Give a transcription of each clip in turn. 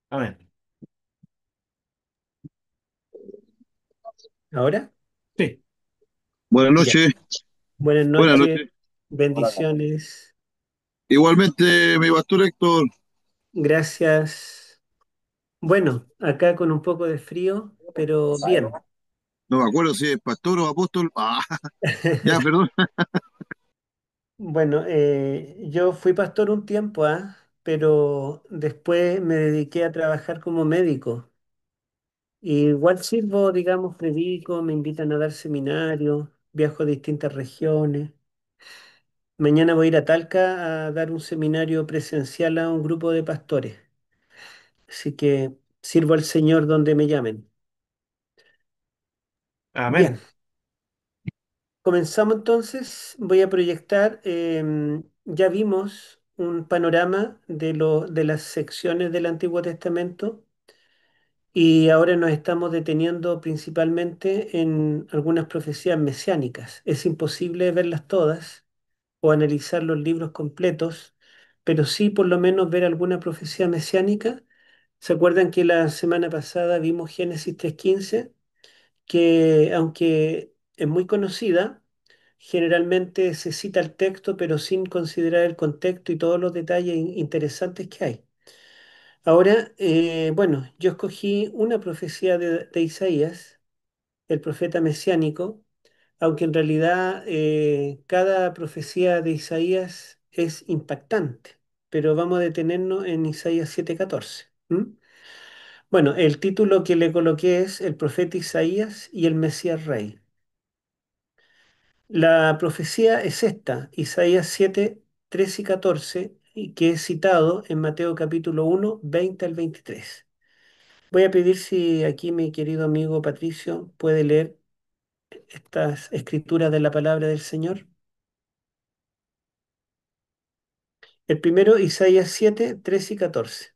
Amén. ¿Ahora? Sí. Buenas Ya. noches, Buenas buenas noches, noches. bendiciones. Igualmente, mi pastor Héctor, Gracias. Bueno, acá con un poco de frío, pero bien. no me acuerdo si es pastor o apóstol. Ya, perdón. Bueno, yo fui pastor un tiempo, pero después me dediqué a trabajar como médico. Igual sirvo, digamos, predico, me invitan a dar seminarios, viajo a distintas regiones. Mañana voy a ir a Talca a dar un seminario presencial a un grupo de pastores. Así que sirvo al Señor donde me llamen. Amén. Bien, comenzamos entonces. Voy a proyectar, ya vimos un panorama de las secciones del Antiguo Testamento y ahora nos estamos deteniendo principalmente en algunas profecías mesiánicas. Es imposible verlas todas o analizar los libros completos, pero sí por lo menos ver alguna profecía mesiánica. ¿Se acuerdan que la semana pasada vimos Génesis 3:15? Que aunque es muy conocida, generalmente se cita el texto, pero sin considerar el contexto y todos los detalles interesantes que hay. Ahora, bueno, yo escogí una profecía de Isaías, el profeta mesiánico, aunque en realidad cada profecía de Isaías es impactante, pero vamos a detenernos en Isaías 7:14. Bueno, el título que le coloqué es El profeta Isaías y el Mesías Rey. La profecía es esta, Isaías 7, 13 y 14, y que es citado en Mateo capítulo 1, 20 al 23. Voy a pedir si aquí mi querido amigo Patricio puede leer estas escrituras de la palabra del Señor. El primero, Isaías 7, 13 y 14.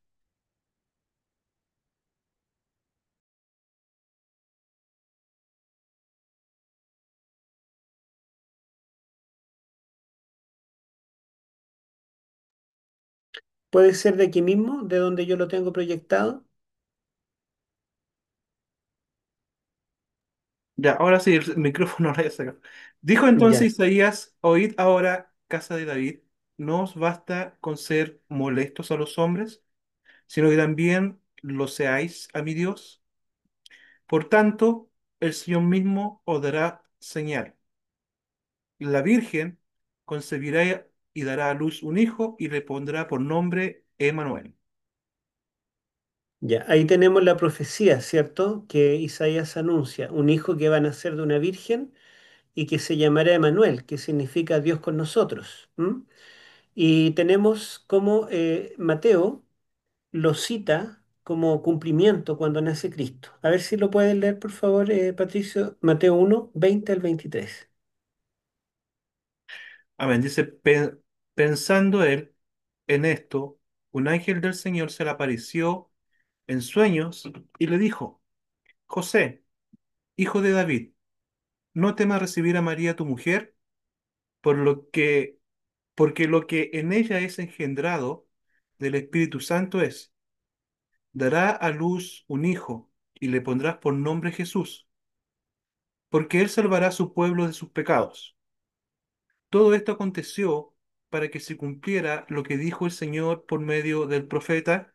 ¿Puede ser de aquí mismo, de donde yo lo tengo proyectado? Ya, ahora sí, el micrófono lo voy a sacar. Dijo Ya, entonces Isaías, oíd ahora, casa de David, no os basta con ser molestos a los hombres, sino que también lo seáis a mi Dios. Por tanto, el Señor mismo os dará señal. La Virgen concebirá y dará a luz un hijo y le pondrá por nombre Emmanuel. ya. Ahí tenemos la profecía, ¿cierto? Que Isaías anuncia, un hijo que va a nacer de una virgen y que se llamará Emanuel, que significa Dios con nosotros. Y tenemos como Mateo lo cita como cumplimiento cuando nace Cristo. A ver si lo pueden leer, por favor, Patricio. Mateo 1, 20 al 23. Amén. Dice, pensando él en esto, un ángel del Señor se le apareció en sueños y le dijo, José, hijo de David, no temas recibir a María tu mujer, por lo que, porque lo que en ella es engendrado del Espíritu Santo es, dará a luz un hijo y le pondrás por nombre Jesús, porque él salvará a su pueblo de sus pecados. Todo esto aconteció para que se cumpliera lo que dijo el Señor por medio del profeta: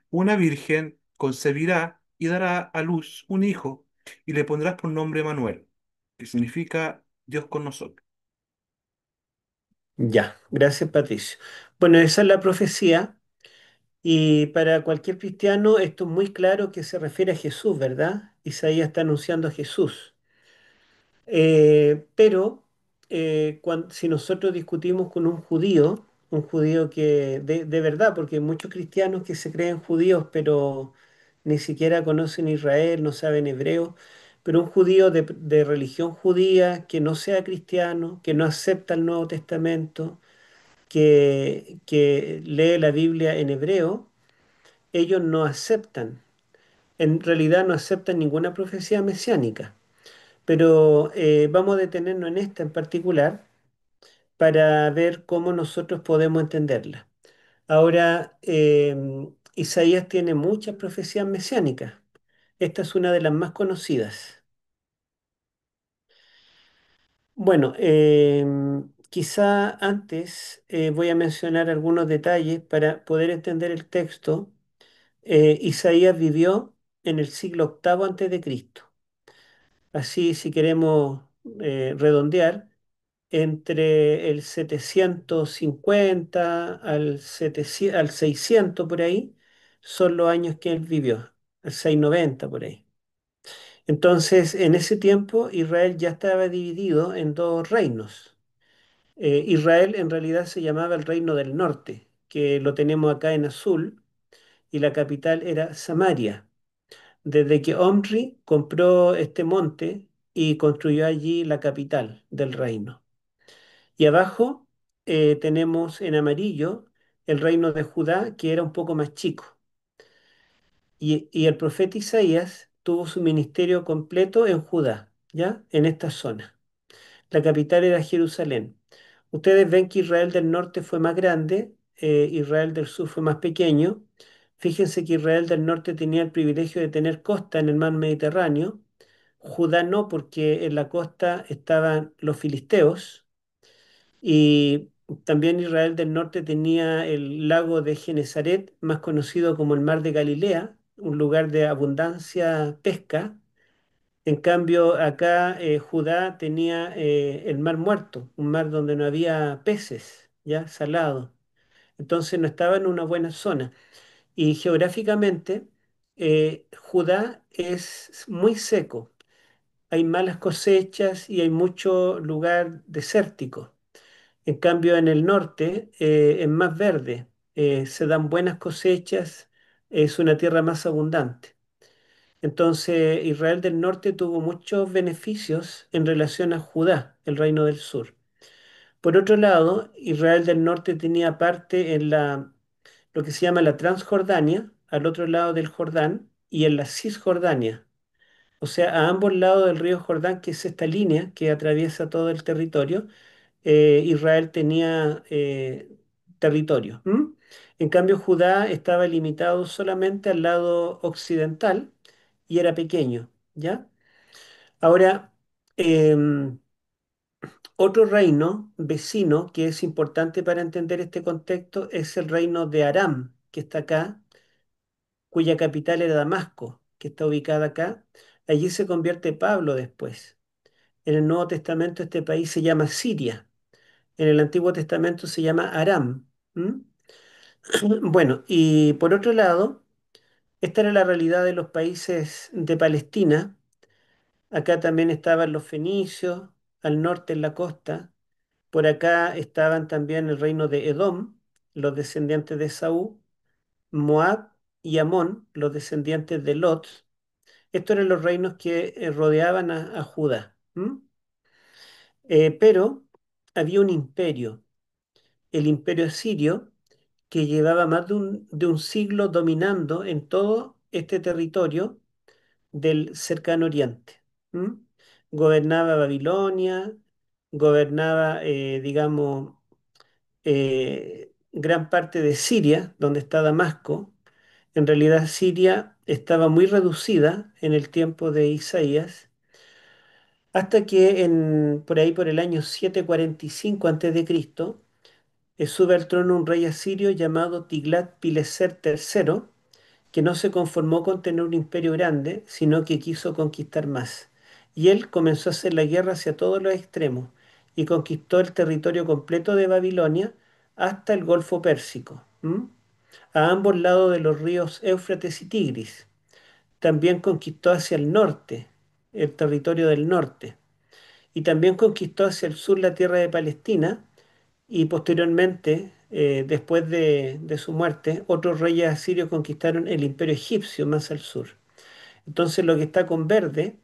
una virgen concebirá y dará a luz un hijo, y le pondrás por nombre Manuel, que significa Dios con nosotros. Ya, gracias, Patricio. Bueno, esa es la profecía y para cualquier cristiano esto es muy claro que se refiere a Jesús, ¿verdad? Isaías está anunciando a Jesús. Pero si nosotros discutimos con un judío que de verdad, porque hay muchos cristianos que se creen judíos, pero ni siquiera conocen Israel, no saben hebreo, pero un judío de religión judía que no sea cristiano, que no acepta el Nuevo Testamento, que lee la Biblia en hebreo, ellos no aceptan, en realidad no aceptan ninguna profecía mesiánica. Pero vamos a detenernos en esta en particular para ver cómo nosotros podemos entenderla. Ahora, Isaías tiene muchas profecías mesiánicas. Esta es una de las más conocidas. Bueno, quizá antes voy a mencionar algunos detalles para poder entender el texto. Isaías vivió en el siglo octavo antes de Cristo. Así, si queremos redondear, entre el 750 al 600 por ahí, son los años que él vivió, el 690 por ahí. Entonces, en ese tiempo, Israel ya estaba dividido en dos reinos. Israel en realidad se llamaba el Reino del Norte, que lo tenemos acá en azul, y la capital era Samaria. Desde que Omri compró este monte y construyó allí la capital del reino. Y abajo tenemos en amarillo el reino de Judá, que era un poco más chico. Y el profeta Isaías tuvo su ministerio completo en Judá, ¿ya? En esta zona. La capital era Jerusalén. Ustedes ven que Israel del norte fue más grande, Israel del sur fue más pequeño. Fíjense que Israel del norte tenía el privilegio de tener costa en el mar Mediterráneo. Judá no, porque en la costa estaban los filisteos. Y también Israel del norte tenía el lago de Genesaret, más conocido como el mar de Galilea, un lugar de abundancia pesca. En cambio, acá Judá tenía el mar muerto, un mar donde no había peces, ya salado. Entonces no estaba en una buena zona. Y geográficamente, Judá es muy seco. Hay malas cosechas y hay mucho lugar desértico. En cambio, en el norte es más verde, se dan buenas cosechas, es una tierra más abundante. Entonces, Israel del norte tuvo muchos beneficios en relación a Judá, el reino del sur. Por otro lado, Israel del norte tenía parte en lo que se llama la Transjordania, al otro lado del Jordán, y en la Cisjordania. O sea, a ambos lados del río Jordán, que es esta línea que atraviesa todo el territorio, Israel tenía territorio. ¿M? En cambio, Judá estaba limitado solamente al lado occidental y era pequeño, ¿ya? Ahora, em, otro reino vecino que es importante para entender este contexto es el reino de Aram, que está acá, cuya capital era Damasco, que está ubicada acá. Allí se convierte Pablo después. En el Nuevo Testamento este país se llama Siria. En el Antiguo Testamento se llama Aram. ¿M? Bueno, y por otro lado, esta era la realidad de los países de Palestina. Acá también estaban los fenicios, al norte en la costa. Por acá estaban también el reino de Edom, los descendientes de Esaú, Moab y Amón, los descendientes de Lot. Estos eran los reinos que rodeaban a Judá. ¿M? Pero había un imperio, el imperio asirio, que llevaba más de un siglo dominando en todo este territorio del cercano oriente. ¿M? Gobernaba Babilonia, gobernaba, digamos, gran parte de Siria, donde está Damasco. En realidad Siria estaba muy reducida en el tiempo de Isaías, hasta que por ahí por el año 745 a.C. Sube al trono un rey asirio llamado Tiglat-Pileser III, que no se conformó con tener un imperio grande, sino que quiso conquistar más. Y él comenzó a hacer la guerra hacia todos los extremos y conquistó el territorio completo de Babilonia hasta el Golfo Pérsico, ¿m? A ambos lados de los ríos Éufrates y Tigris. También conquistó hacia el norte, el territorio del norte, y también conquistó hacia el sur la tierra de Palestina y posteriormente, después de su muerte, otros reyes asirios conquistaron el imperio egipcio más al sur. Entonces lo que está con verde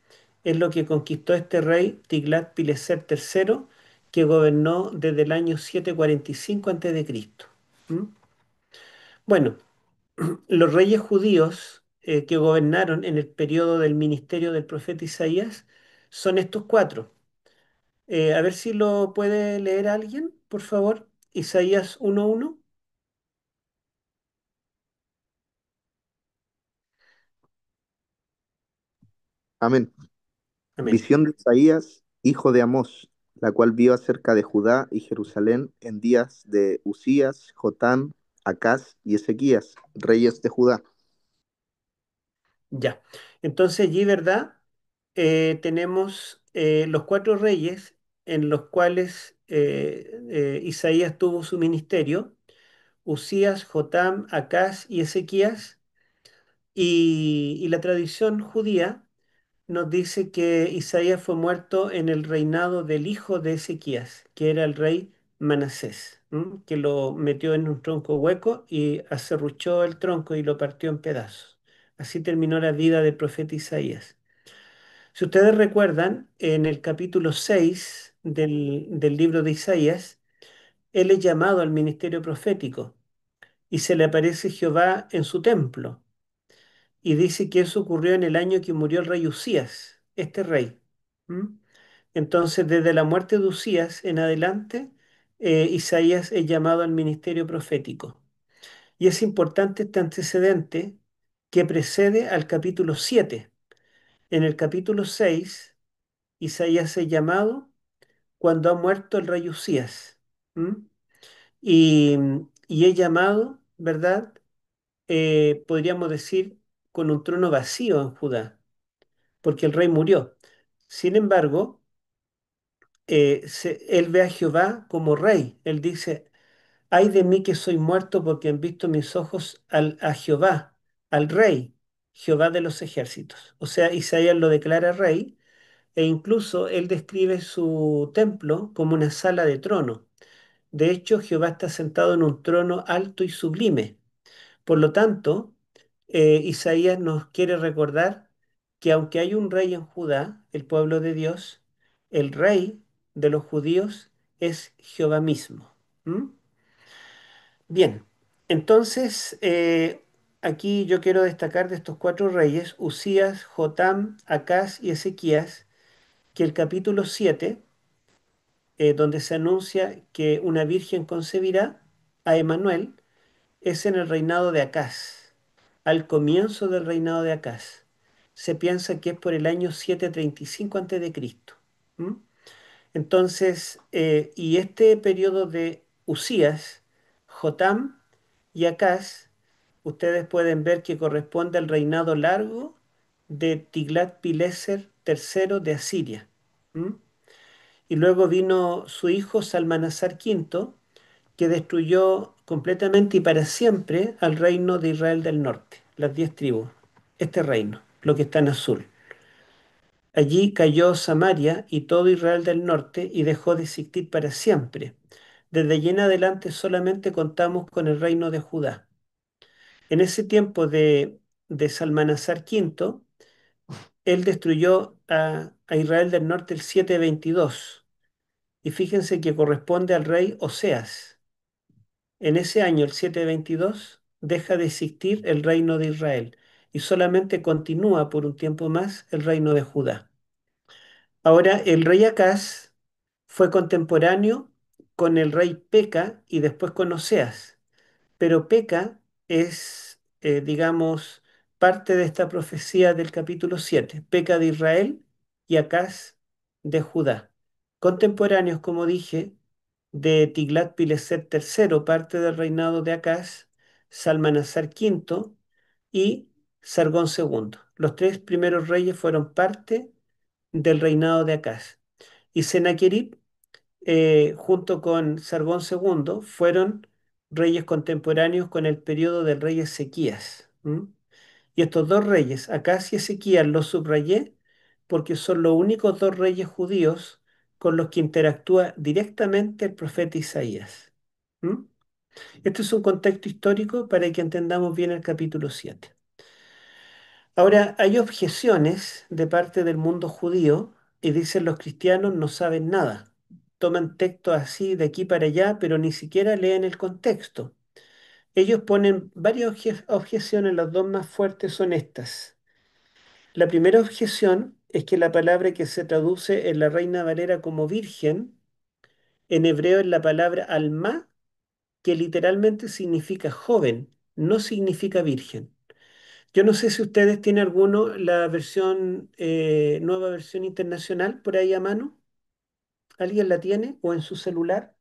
es lo que conquistó este rey Tiglat-Pileser III, que gobernó desde el año 745 a.C. ¿Mm? Bueno, los reyes judíos que gobernaron en el periodo del ministerio del profeta Isaías son estos cuatro. A ver si lo puede leer alguien, por favor. Isaías 1:1. Amén. Amén. Visión de Isaías, hijo de Amós, la cual vio acerca de Judá y Jerusalén en días de Usías, Jotán, Acaz y Ezequías, reyes de Judá. Ya. Entonces allí, ¿verdad? Tenemos los cuatro reyes en los cuales Isaías tuvo su ministerio: Usías, Jotam, Acaz y Ezequías. Y la tradición judía nos dice que Isaías fue muerto en el reinado del hijo de Ezequías, que era el rey Manasés, ¿m? Que lo metió en un tronco hueco y acerruchó el tronco y lo partió en pedazos. Así terminó la vida del profeta Isaías. Si ustedes recuerdan, en el capítulo 6 del libro de Isaías, él es llamado al ministerio profético y se le aparece Jehová en su templo. Y dice que eso ocurrió en el año que murió el rey Usías, este rey. ¿Mm? Entonces, desde la muerte de Usías en adelante, Isaías es llamado al ministerio profético. Y es importante este antecedente que precede al capítulo 7. En el capítulo 6, Isaías es llamado cuando ha muerto el rey Usías. ¿Mm? Y, y es llamado, ¿verdad? Podríamos decir, con un trono vacío en Judá, porque el rey murió. Sin embargo, él ve a Jehová como rey. Él dice: ay de mí que soy muerto, porque han visto mis ojos a Jehová, al rey, Jehová de los ejércitos. O sea, Isaías lo declara rey, e incluso él describe su templo como una sala de trono. De hecho, Jehová está sentado en un trono alto y sublime. Por lo tanto, Isaías nos quiere recordar que aunque hay un rey en Judá, el pueblo de Dios, el rey de los judíos es Jehová mismo. ¿Mm? Bien, entonces aquí yo quiero destacar de estos cuatro reyes, Usías, Jotam, Acaz y Ezequías, que el capítulo 7, donde se anuncia que una virgen concebirá a Emanuel, es en el reinado de Acaz, al comienzo del reinado de Acaz. Se piensa que es por el año 735 a.C. ¿Mm? Entonces, y este periodo de Usías, Jotam y Acaz, ustedes pueden ver que corresponde al reinado largo de Tiglat-Pileser III de Asiria. ¿Mm? Y luego vino su hijo Salmanasar V, que destruyó completamente y para siempre al reino de Israel del norte, las 10 tribus, este reino, lo que está en azul. Allí cayó Samaria y todo Israel del norte y dejó de existir para siempre. Desde allí en adelante solamente contamos con el reino de Judá. En ese tiempo de Salmanasar V, él destruyó a Israel del norte el 722. Y fíjense que corresponde al rey Oseas. En ese año, el 722, deja de existir el reino de Israel y solamente continúa por un tiempo más el reino de Judá. Ahora, el rey Acaz fue contemporáneo con el rey Peca y después con Oseas, pero Peca es, digamos, parte de esta profecía del capítulo 7. Peca de Israel y Acaz de Judá. Contemporáneos, como dije, de Tiglat-Pileser III, parte del reinado de Acaz, Salmanasar V y Sargón II. Los tres primeros reyes fueron parte del reinado de Acaz. Y Sennacherib, junto con Sargón II, fueron reyes contemporáneos con el periodo del rey Ezequías. ¿M? Y estos dos reyes, Acaz y Ezequías, los subrayé porque son los únicos dos reyes judíos con los que interactúa directamente el profeta Isaías. ¿M? Este es un contexto histórico para que entendamos bien el capítulo 7. Ahora, hay objeciones de parte del mundo judío y dicen los cristianos no saben nada. Toman textos así de aquí para allá, pero ni siquiera leen el contexto. Ellos ponen varias objeciones, las dos más fuertes son estas. La primera objeción es que la palabra que se traduce en la Reina Valera como virgen, en hebreo es la palabra alma, que literalmente significa joven, no significa virgen. Yo no sé si ustedes tienen alguno, la versión, nueva versión internacional por ahí a mano. ¿Alguien la tiene o en su celular?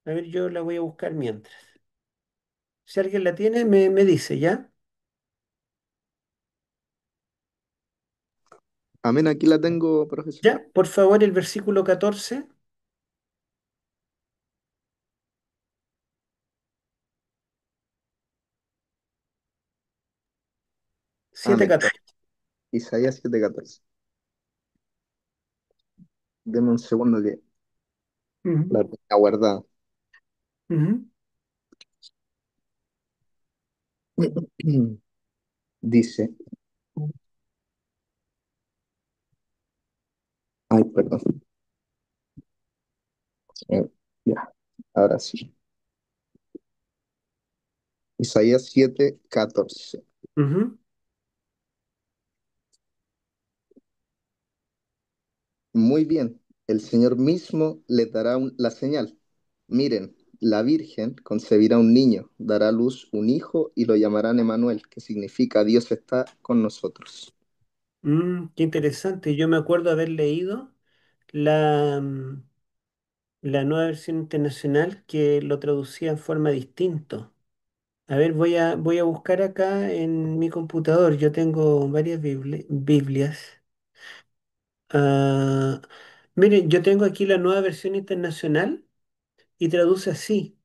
A ver, yo la voy a buscar mientras. Si alguien la tiene, me dice, ¿ya? Amén, aquí la tengo, profesor. Ya, por favor, el versículo 14, siete Amén. catorce. Isaías 7:14. Deme un segundo que Ujú, la tenga guardada. ujú, Dice, ay, perdón. Ya, ahora sí. Isaías 7:14. ujú. Muy bien, el Señor mismo les dará la señal. Miren, la Virgen concebirá un niño, dará a luz un hijo y lo llamarán Emanuel, que significa Dios está con nosotros. Qué interesante. Yo me acuerdo haber leído la, la nueva versión internacional que lo traducía en forma distinta. A ver, voy a buscar acá en mi computador. Yo tengo varias Biblias. Ah, miren, yo tengo aquí la nueva versión internacional y traduce así.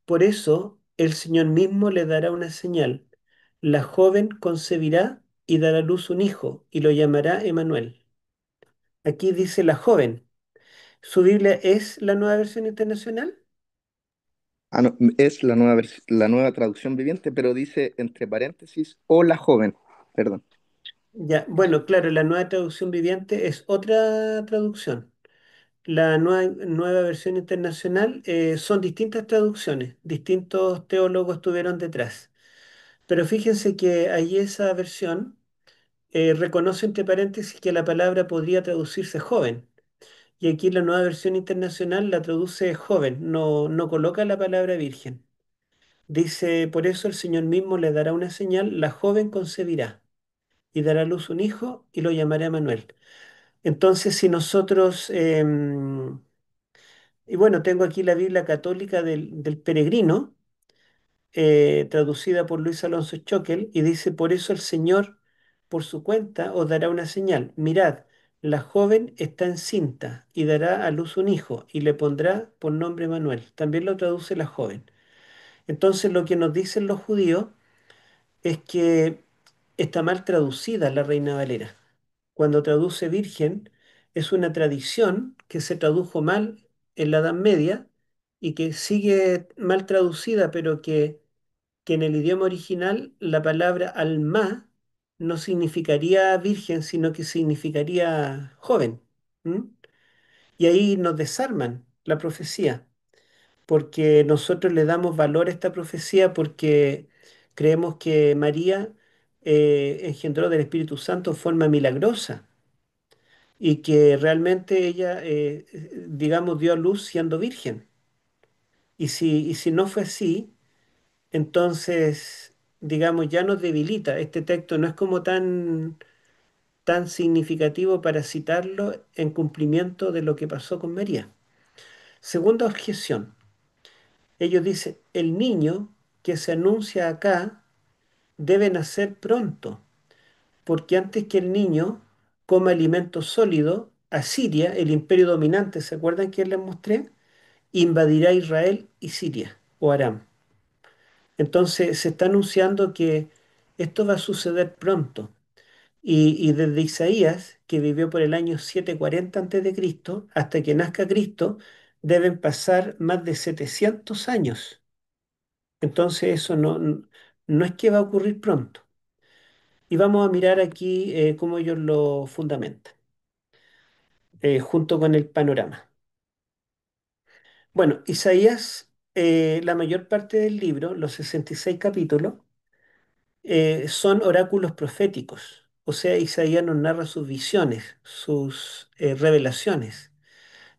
Por eso el Señor mismo le dará una señal. La joven concebirá y dará a luz un hijo y lo llamará Emanuel. Aquí dice la joven. ¿Su Biblia es la nueva versión internacional? Ah, no, es la nueva traducción viviente, pero dice entre paréntesis, o la joven. Perdón. Ya, bueno, claro, la nueva traducción viviente es otra traducción. La nueva versión internacional son distintas traducciones, distintos teólogos estuvieron detrás. Pero fíjense que ahí esa versión reconoce entre paréntesis que la palabra podría traducirse joven. Y aquí la nueva versión internacional la traduce joven, no coloca la palabra virgen. Dice, por eso el Señor mismo le dará una señal, la joven concebirá y dará a luz un hijo y lo llamará Manuel. Entonces, si nosotros, y bueno, tengo aquí la Biblia católica del peregrino, traducida por Luis Alonso Choquel, y dice, por eso el Señor, por su cuenta, os dará una señal. Mirad, la joven está encinta y dará a luz un hijo y le pondrá por nombre Manuel. También lo traduce la joven. Entonces, lo que nos dicen los judíos es que está mal traducida la Reina Valera. Cuando traduce virgen, es una tradición que se tradujo mal en la Edad Media y que sigue mal traducida, pero que en el idioma original la palabra alma no significaría virgen, sino que significaría joven. ¿M? Y ahí nos desarman la profecía, porque nosotros le damos valor a esta profecía porque creemos que María engendró del Espíritu Santo en forma milagrosa y que realmente ella, digamos, dio a luz siendo virgen. Y si no fue así, entonces, digamos, ya nos debilita. Este texto no es como tan significativo para citarlo en cumplimiento de lo que pasó con María. Segunda objeción. Ellos dicen, el niño que se anuncia acá debe nacer pronto, porque antes que el niño coma alimento sólido, Asiria, el imperio dominante, ¿se acuerdan que les mostré? Invadirá Israel y Siria o Aram. Entonces se está anunciando que esto va a suceder pronto. Y desde Isaías, que vivió por el año 740 Cristo hasta que nazca Cristo, deben pasar más de 700 años. Entonces eso no es que va a ocurrir pronto. Y vamos a mirar aquí cómo ellos lo fundamentan, junto con el panorama. Bueno, Isaías, la mayor parte del libro, los 66 capítulos, son oráculos proféticos. O sea, Isaías nos narra sus visiones, sus revelaciones,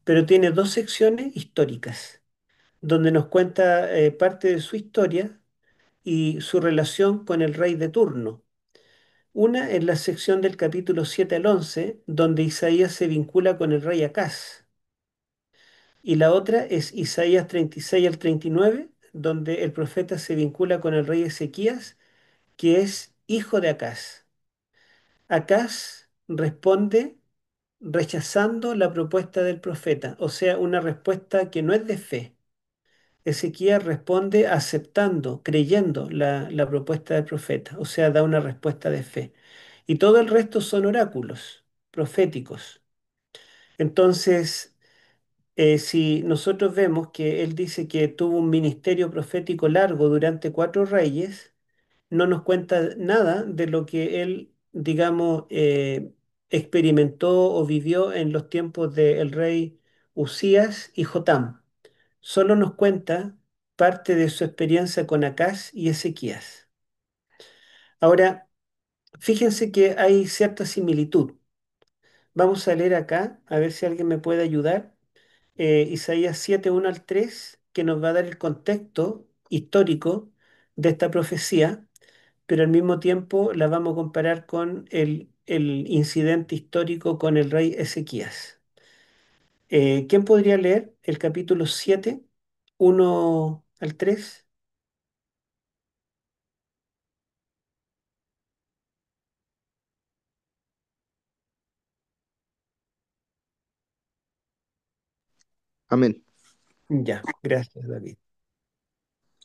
pero tiene dos secciones históricas, donde nos cuenta parte de su historia y su relación con el rey de turno. Una es la sección del capítulo 7 al 11, donde Isaías se vincula con el rey Acaz. Y la otra es Isaías 36 al 39, donde el profeta se vincula con el rey Ezequías, que es hijo de Acaz. Acaz responde rechazando la propuesta del profeta, o sea, una respuesta que no es de fe. Ezequías responde aceptando, creyendo la propuesta del profeta, o sea, da una respuesta de fe. Y todo el resto son oráculos proféticos. Entonces, si nosotros vemos que él dice que tuvo un ministerio profético largo durante 4 reyes, no nos cuenta nada de lo que él, digamos, experimentó o vivió en los tiempos del rey Usías y Jotam. Solo nos cuenta parte de su experiencia con Acaz y Ezequías. Ahora, fíjense que hay cierta similitud. Vamos a leer acá, a ver si alguien me puede ayudar. Isaías 7, 1 al 3, que nos va a dar el contexto histórico de esta profecía, pero al mismo tiempo la vamos a comparar con el incidente histórico con el rey Ezequías. ¿Quién podría leer el capítulo 7, 1 al 3? Amén. Ya, gracias, David.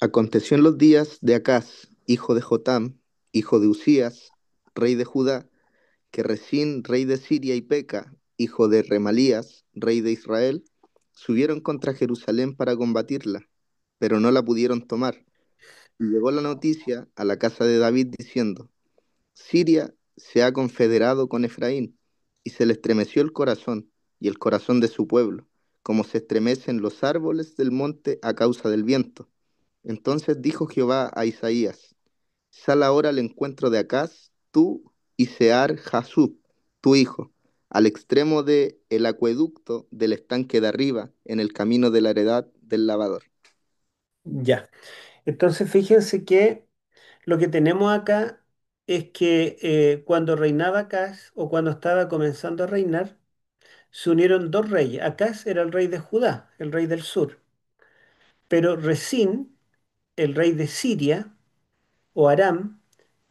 Aconteció en los días de Acaz, hijo de Jotam, hijo de Usías, rey de Judá, que Resín, rey de Siria, y Peca, hijo de Remalías, rey de Israel, subieron contra Jerusalén para combatirla, pero no la pudieron tomar. Y llegó la noticia a la casa de David diciendo: Siria se ha confederado con Efraín, y se le estremeció el corazón, y el corazón de su pueblo, como se estremecen los árboles del monte a causa del viento. Entonces dijo Jehová a Isaías: Sal ahora al encuentro de Acaz, tú y Sear Jasub, tu hijo, al extremo de el acueducto del estanque de arriba, en el camino de la heredad del lavador. Ya. Entonces, fíjense que lo que tenemos acá es que cuando reinaba Acaz o cuando estaba comenzando a reinar, se unieron 2 reyes. Acaz era el rey de Judá, el rey del sur, pero Resín, el rey de Siria o Aram,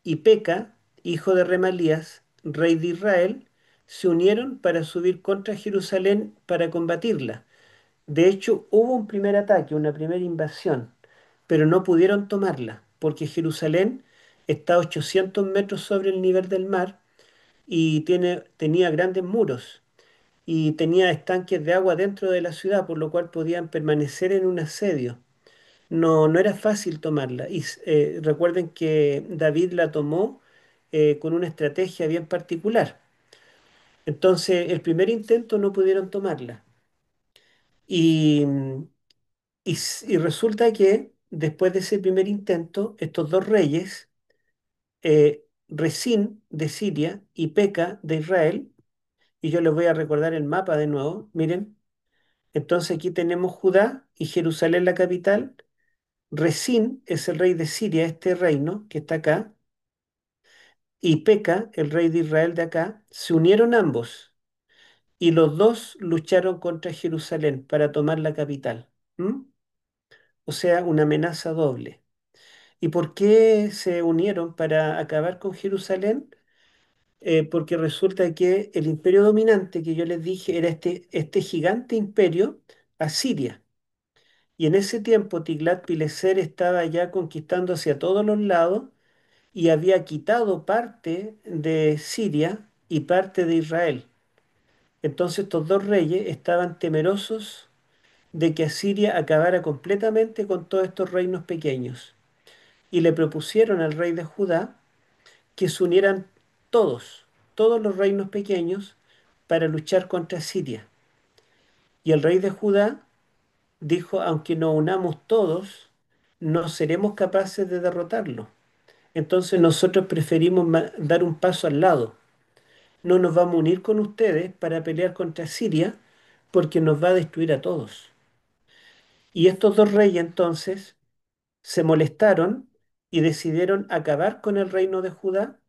y Peca, hijo de Remalías, rey de Israel, se unieron para subir contra Jerusalén para combatirla. De hecho, hubo un primer ataque, una primera invasión, pero no pudieron tomarla, porque Jerusalén está a 800 metros sobre el nivel del mar y tenía grandes muros y tenía estanques de agua dentro de la ciudad, por lo cual podían permanecer en un asedio. No, no era fácil tomarla. Y recuerden que David la tomó con una estrategia bien particular. Entonces, el primer intento no pudieron tomarla. Y, y resulta que después de ese primer intento, estos 2 reyes, Resín de Siria y Peca de Israel, y yo les voy a recordar el mapa de nuevo, miren, entonces aquí tenemos Judá y Jerusalén la capital, Resín es el rey de Siria, este reino que está acá, y Peca, el rey de Israel de acá, se unieron ambos, y los dos lucharon contra Jerusalén para tomar la capital. ¿M? O sea, una amenaza doble. ¿Y por qué se unieron para acabar con Jerusalén? Porque resulta que el imperio dominante que yo les dije era este gigante imperio, Asiria. Y en ese tiempo Tiglat-Pileser estaba ya conquistando hacia todos los lados y había quitado parte de Siria y parte de Israel. Entonces estos 2 reyes estaban temerosos de que Asiria acabara completamente con todos estos reinos pequeños y le propusieron al rey de Judá que se unieran todos los reinos pequeños para luchar contra Siria. Y el rey de Judá dijo, aunque nos unamos todos, no seremos capaces de derrotarlo. Entonces nosotros preferimos dar un paso al lado. No nos vamos a unir con ustedes para pelear contra Siria porque nos va a destruir a todos. Y estos 2 reyes entonces se molestaron y decidieron acabar con el reino de Judá,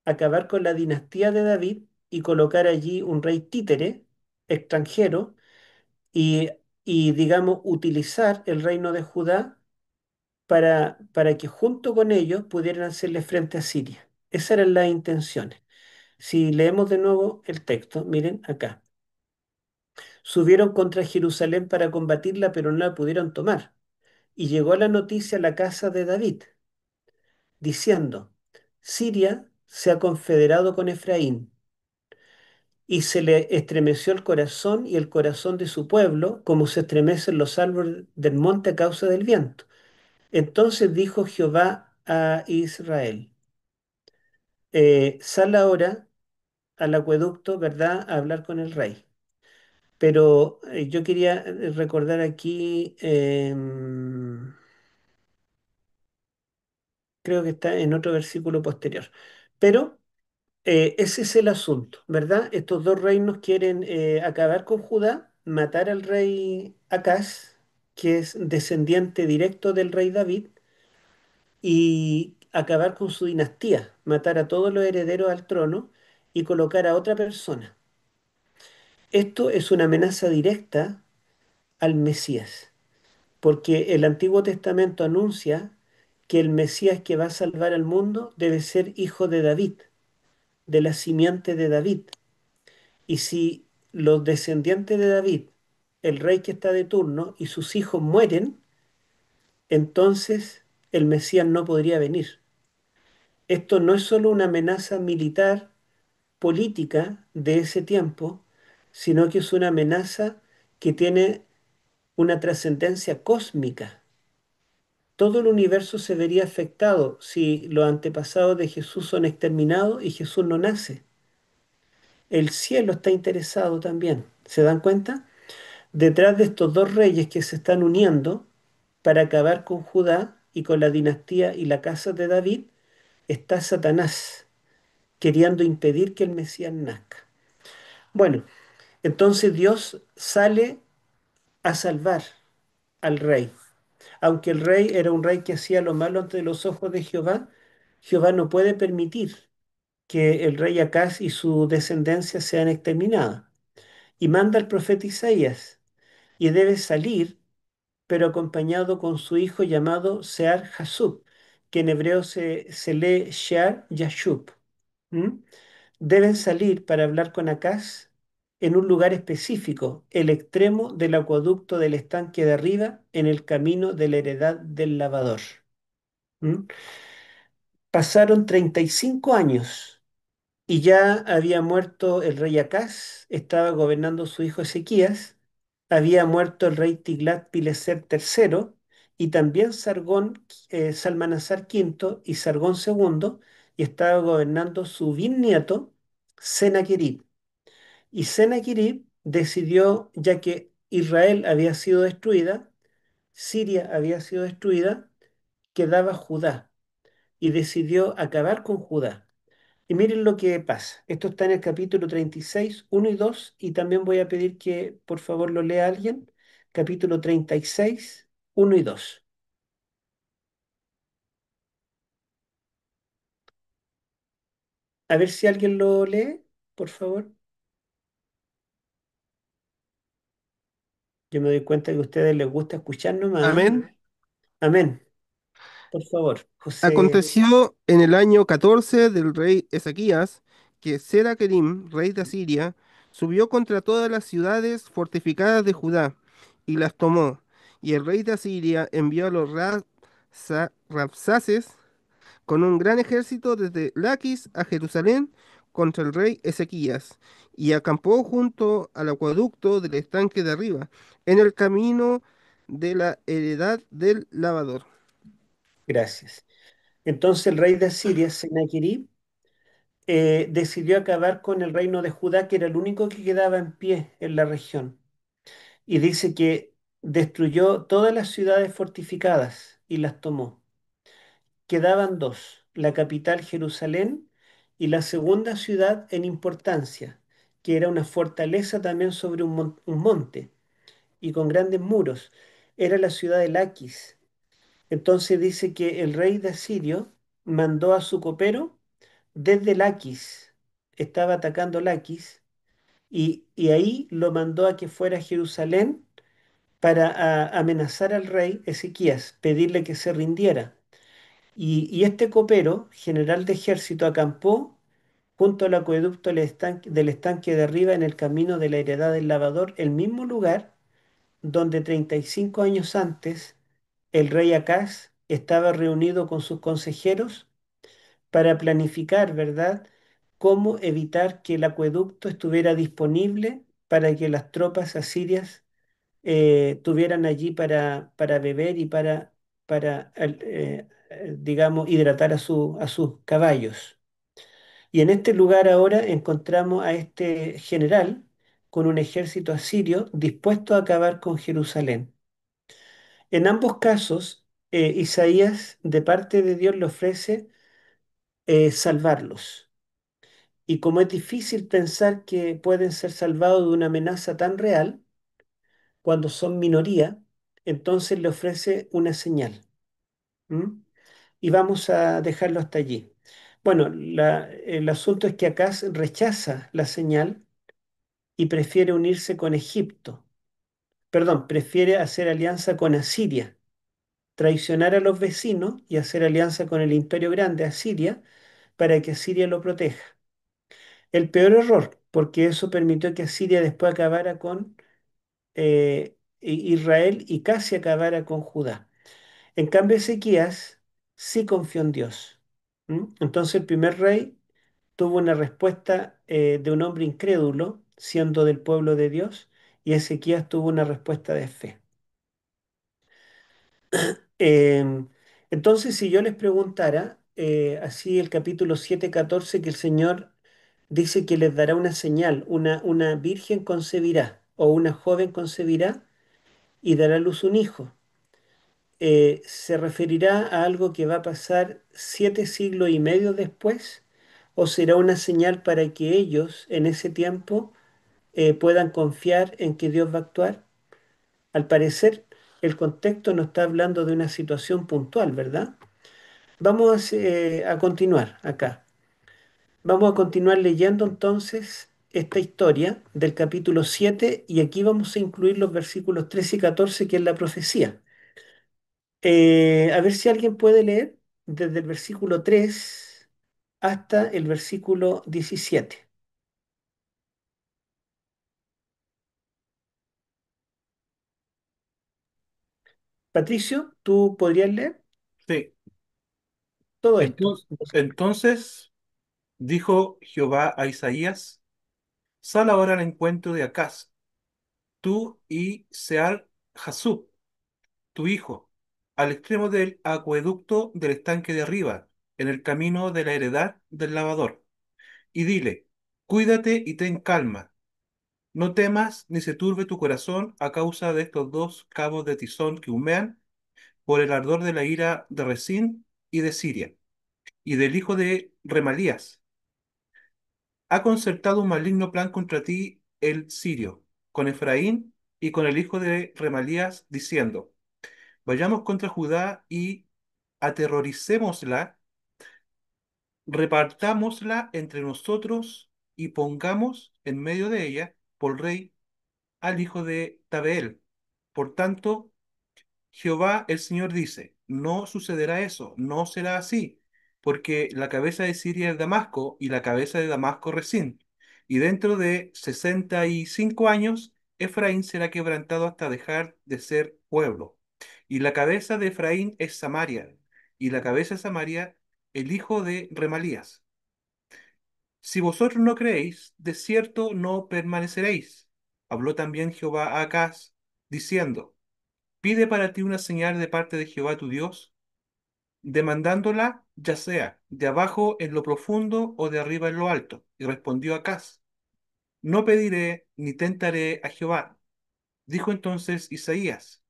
acabar con la dinastía de David y colocar allí un rey títere extranjero y, digamos, utilizar el reino de Judá para que junto con ellos pudieran hacerle frente a Siria. Esas eran las intenciones. Si leemos de nuevo el texto, miren acá. Subieron contra Jerusalén para combatirla, pero no la pudieron tomar. Y llegó la noticia a la casa de David, diciendo, Siria se ha confederado con Efraín, y se le estremeció el corazón y el corazón de su pueblo, como se estremecen los árboles del monte a causa del viento. Entonces dijo Jehová a Israel, sal ahora al acueducto, ¿verdad?, a hablar con el rey. Pero yo quería recordar aquí, creo que está en otro versículo posterior, pero ese es el asunto, ¿verdad? Estos dos reinos quieren acabar con Judá, matar al rey Acaz, que es descendiente directo del rey David, y acabar con su dinastía, matar a todos los herederos al trono y colocar a otra persona. Esto es una amenaza directa al Mesías, porque el Antiguo Testamento anuncia que el Mesías que va a salvar al mundo debe ser hijo de David, de la simiente de David. Y si los descendientes de David, el rey que está de turno, y sus hijos mueren, entonces el Mesías no podría venir. Esto no es solo una amenaza militar, política de ese tiempo, sino que es una amenaza que tiene una trascendencia cósmica. Todo el universo se vería afectado si los antepasados de Jesús son exterminados y Jesús no nace. El cielo está interesado también. ¿Se dan cuenta? Detrás de estos dos reyes que se están uniendo para acabar con Judá y con la dinastía y la casa de David, está Satanás, queriendo impedir que el Mesías nazca. Bueno, entonces Dios sale a salvar al rey. Aunque el rey era un rey que hacía lo malo ante los ojos de Jehová, Jehová no puede permitir que el rey Acaz y su descendencia sean exterminadas. Y manda al profeta Isaías, y debe salir, pero acompañado con su hijo llamado Sear Jasub, que en hebreo se lee Shear Yashub. ¿Mm? Deben salir para hablar con Acaz en un lugar específico, el extremo del acueducto del estanque de arriba, en el camino de la heredad del lavador. ¿Mm? Pasaron 35 años y ya había muerto el rey Acaz, estaba gobernando su hijo Ezequías, había muerto el rey Tiglat-Pileser III y también Salmanasar V y Sargón II, y estaba gobernando su bisnieto Sennacherib. Y Sennacherib decidió, ya que Israel había sido destruida, Siria había sido destruida, quedaba Judá y decidió acabar con Judá. Y miren lo que pasa. Esto está en el capítulo 36, 1 y 2, y también voy a pedir que por favor lo lea alguien. Capítulo 36, 1 y 2. A ver si alguien lo lee, por favor. Yo me doy cuenta que a ustedes les gusta escuchar nomás. Amén. Amén. Por favor, José. Aconteció en el año 14 del rey Ezequías que Seraquerim, rey de Asiria, subió contra todas las ciudades fortificadas de Judá y las tomó. Y el rey de Asiria envió a los Rabsaces con un gran ejército desde Laquis a Jerusalén contra el rey Ezequías, y acampó junto al acueducto del estanque de arriba, en el camino de la heredad del lavador. Gracias. Entonces el rey de Asiria, Sennacherib, decidió acabar con el reino de Judá, que era el único que quedaba en pie en la región. Y dice que destruyó todas las ciudades fortificadas y las tomó. Quedaban dos, la capital Jerusalén y la segunda ciudad en importancia, que era una fortaleza también sobre un monte y con grandes muros. Era la ciudad de Laquis. Entonces dice que el rey de Asirio mandó a su copero desde Laquis, estaba atacando Laquis, y ahí lo mandó a que fuera a Jerusalén para amenazar al rey Ezequías, pedirle que se rindiera. Y este copero, general de ejército, acampó junto al acueducto del estanque de arriba en el camino de la heredad del lavador, el mismo lugar donde 35 años antes el rey Acaz estaba reunido con sus consejeros para planificar, ¿verdad?, cómo evitar que el acueducto estuviera disponible para que las tropas asirias tuvieran allí para beber y digamos, hidratar a sus caballos. Y en este lugar ahora encontramos a este general con un ejército asirio dispuesto a acabar con Jerusalén. En ambos casos, Isaías, de parte de Dios, le ofrece salvarlos. Y como es difícil pensar que pueden ser salvados de una amenaza tan real cuando son minoría, entonces le ofrece una señal. ¿M? Y vamos a dejarlo hasta allí. Bueno, el asunto es que Acaz rechaza la señal y prefiere unirse con Egipto. Perdón, prefiere hacer alianza con Asiria, traicionar a los vecinos y hacer alianza con el imperio grande, Asiria, para que Asiria lo proteja. El peor error, porque eso permitió que Asiria después acabara con Israel y casi acabara con Judá. En cambio, Ezequías sí confió en Dios. Entonces el primer rey tuvo una respuesta de un hombre incrédulo, siendo del pueblo de Dios, y Ezequías tuvo una respuesta de fe. Em, entonces, si yo les preguntara, así el capítulo 7:14, que el Señor dice que les dará una señal, una virgen concebirá o una joven concebirá y dará a luz un hijo. ¿Se referirá a algo que va a pasar 7 siglos y medio después? ¿O será una señal para que ellos en ese tiempo puedan confiar en que Dios va a actuar? Al parecer, el contexto no está hablando de una situación puntual, ¿verdad? Vamos a continuar acá. Vamos a continuar leyendo entonces esta historia del capítulo 7 y aquí vamos a incluir los versículos 13 y 14, que es la profecía. A ver si alguien puede leer desde el versículo 3 hasta el versículo 17. Patricio, ¿tú podrías leer Sí. todo esto? Entonces dijo Jehová a Isaías: Sal ahora al encuentro de Acaz, tú y Sear Jasub, tu hijo, al extremo del acueducto del estanque de arriba, en el camino de la heredad del lavador. Y dile: Cuídate y ten calma. No temas ni se turbe tu corazón a causa de estos dos cabos de tizón que humean por el ardor de la ira de Resín y de Siria, y del hijo de Remalías. Ha concertado un maligno plan contra ti el sirio, con Efraín y con el hijo de Remalías, diciendo: Vayamos contra Judá y aterroricémosla, repartámosla entre nosotros y pongamos en medio de ella por rey al hijo de Tabeel. Por tanto, Jehová el Señor dice: No sucederá eso, no será así, porque la cabeza de Siria es Damasco y la cabeza de Damasco Resín. Y dentro de 65 años, Efraín será quebrantado hasta dejar de ser pueblo. Y la cabeza de Efraín es Samaria, y la cabeza de Samaria el hijo de Remalías. Si vosotros no creéis, de cierto no permaneceréis. Habló también Jehová a Acaz, diciendo: Pide para ti una señal de parte de Jehová tu Dios, demandándola ya sea de abajo en lo profundo o de arriba en lo alto. Y respondió Acaz: No pediré ni tentaré a Jehová. Dijo entonces Isaías: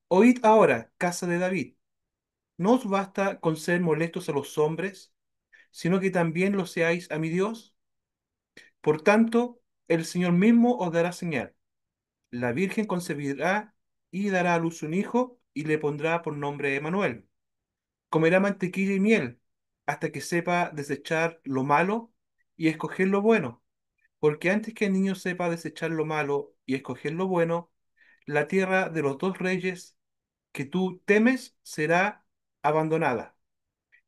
Oíd ahora, casa de David, ¿no os basta con ser molestos a los hombres, sino que también lo seáis a mi Dios? Por tanto, el Señor mismo os dará señal. La Virgen concebirá y dará a luz un hijo, y le pondrá por nombre Emanuel. Comerá mantequilla y miel hasta que sepa desechar lo malo y escoger lo bueno, porque antes que el niño sepa desechar lo malo y escoger lo bueno, la tierra de los dos reyes que tú temes será abandonada.